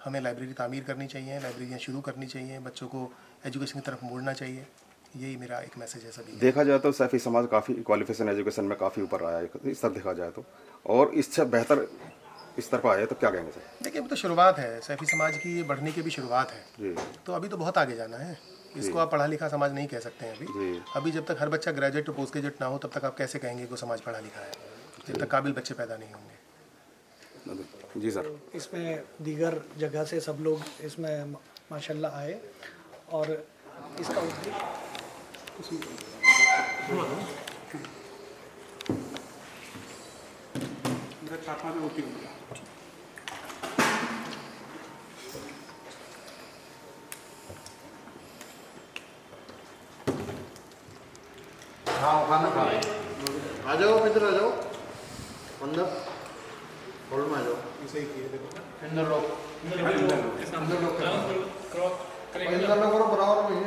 हमें लाइब्रेरी तामीर करनी चाहिए, लाइब्रेरियाँ शुरू करनी चाहिए, बच्चों को एजुकेशन की तरफ मोड़ना चाहिए। यही मेरा एक मैसेज है सभी। देखा जाए तो सैफी समाज काफ़ी क्वालिफिकेशन एजुकेशन में काफ़ी ऊपर आया है इस तरफ देखा जाए तो, और इससे बेहतर इस तरफ आया तो क्या कहेंगे सर? देखिए, अभी तो शुरुआत है, सैफी समाज की ये बढ़ने की भी शुरुआत है जी। तो अभी तो बहुत आगे जाना है, इसको आप पढ़ा लिखा समाज नहीं कह सकते हैं अभी जब तक हर बच्चा ग्रेजुएट और पोस्ट ग्रेजुएट ना हो तब तक आप कैसे कहेंगे कि समाज पढ़ा लिखा है, जब तक काबिल बच्चे पैदा नहीं होंगे। जी सर, इसमें दीगर जगह से सब लोग इसमें माशाल्लाह आए और इसका हाँ खाना खा आ जाओ, इधर आ जाओ, अंदर हॉल में आ जाओ। अंदर लो, अंदर लो करो, बराबर में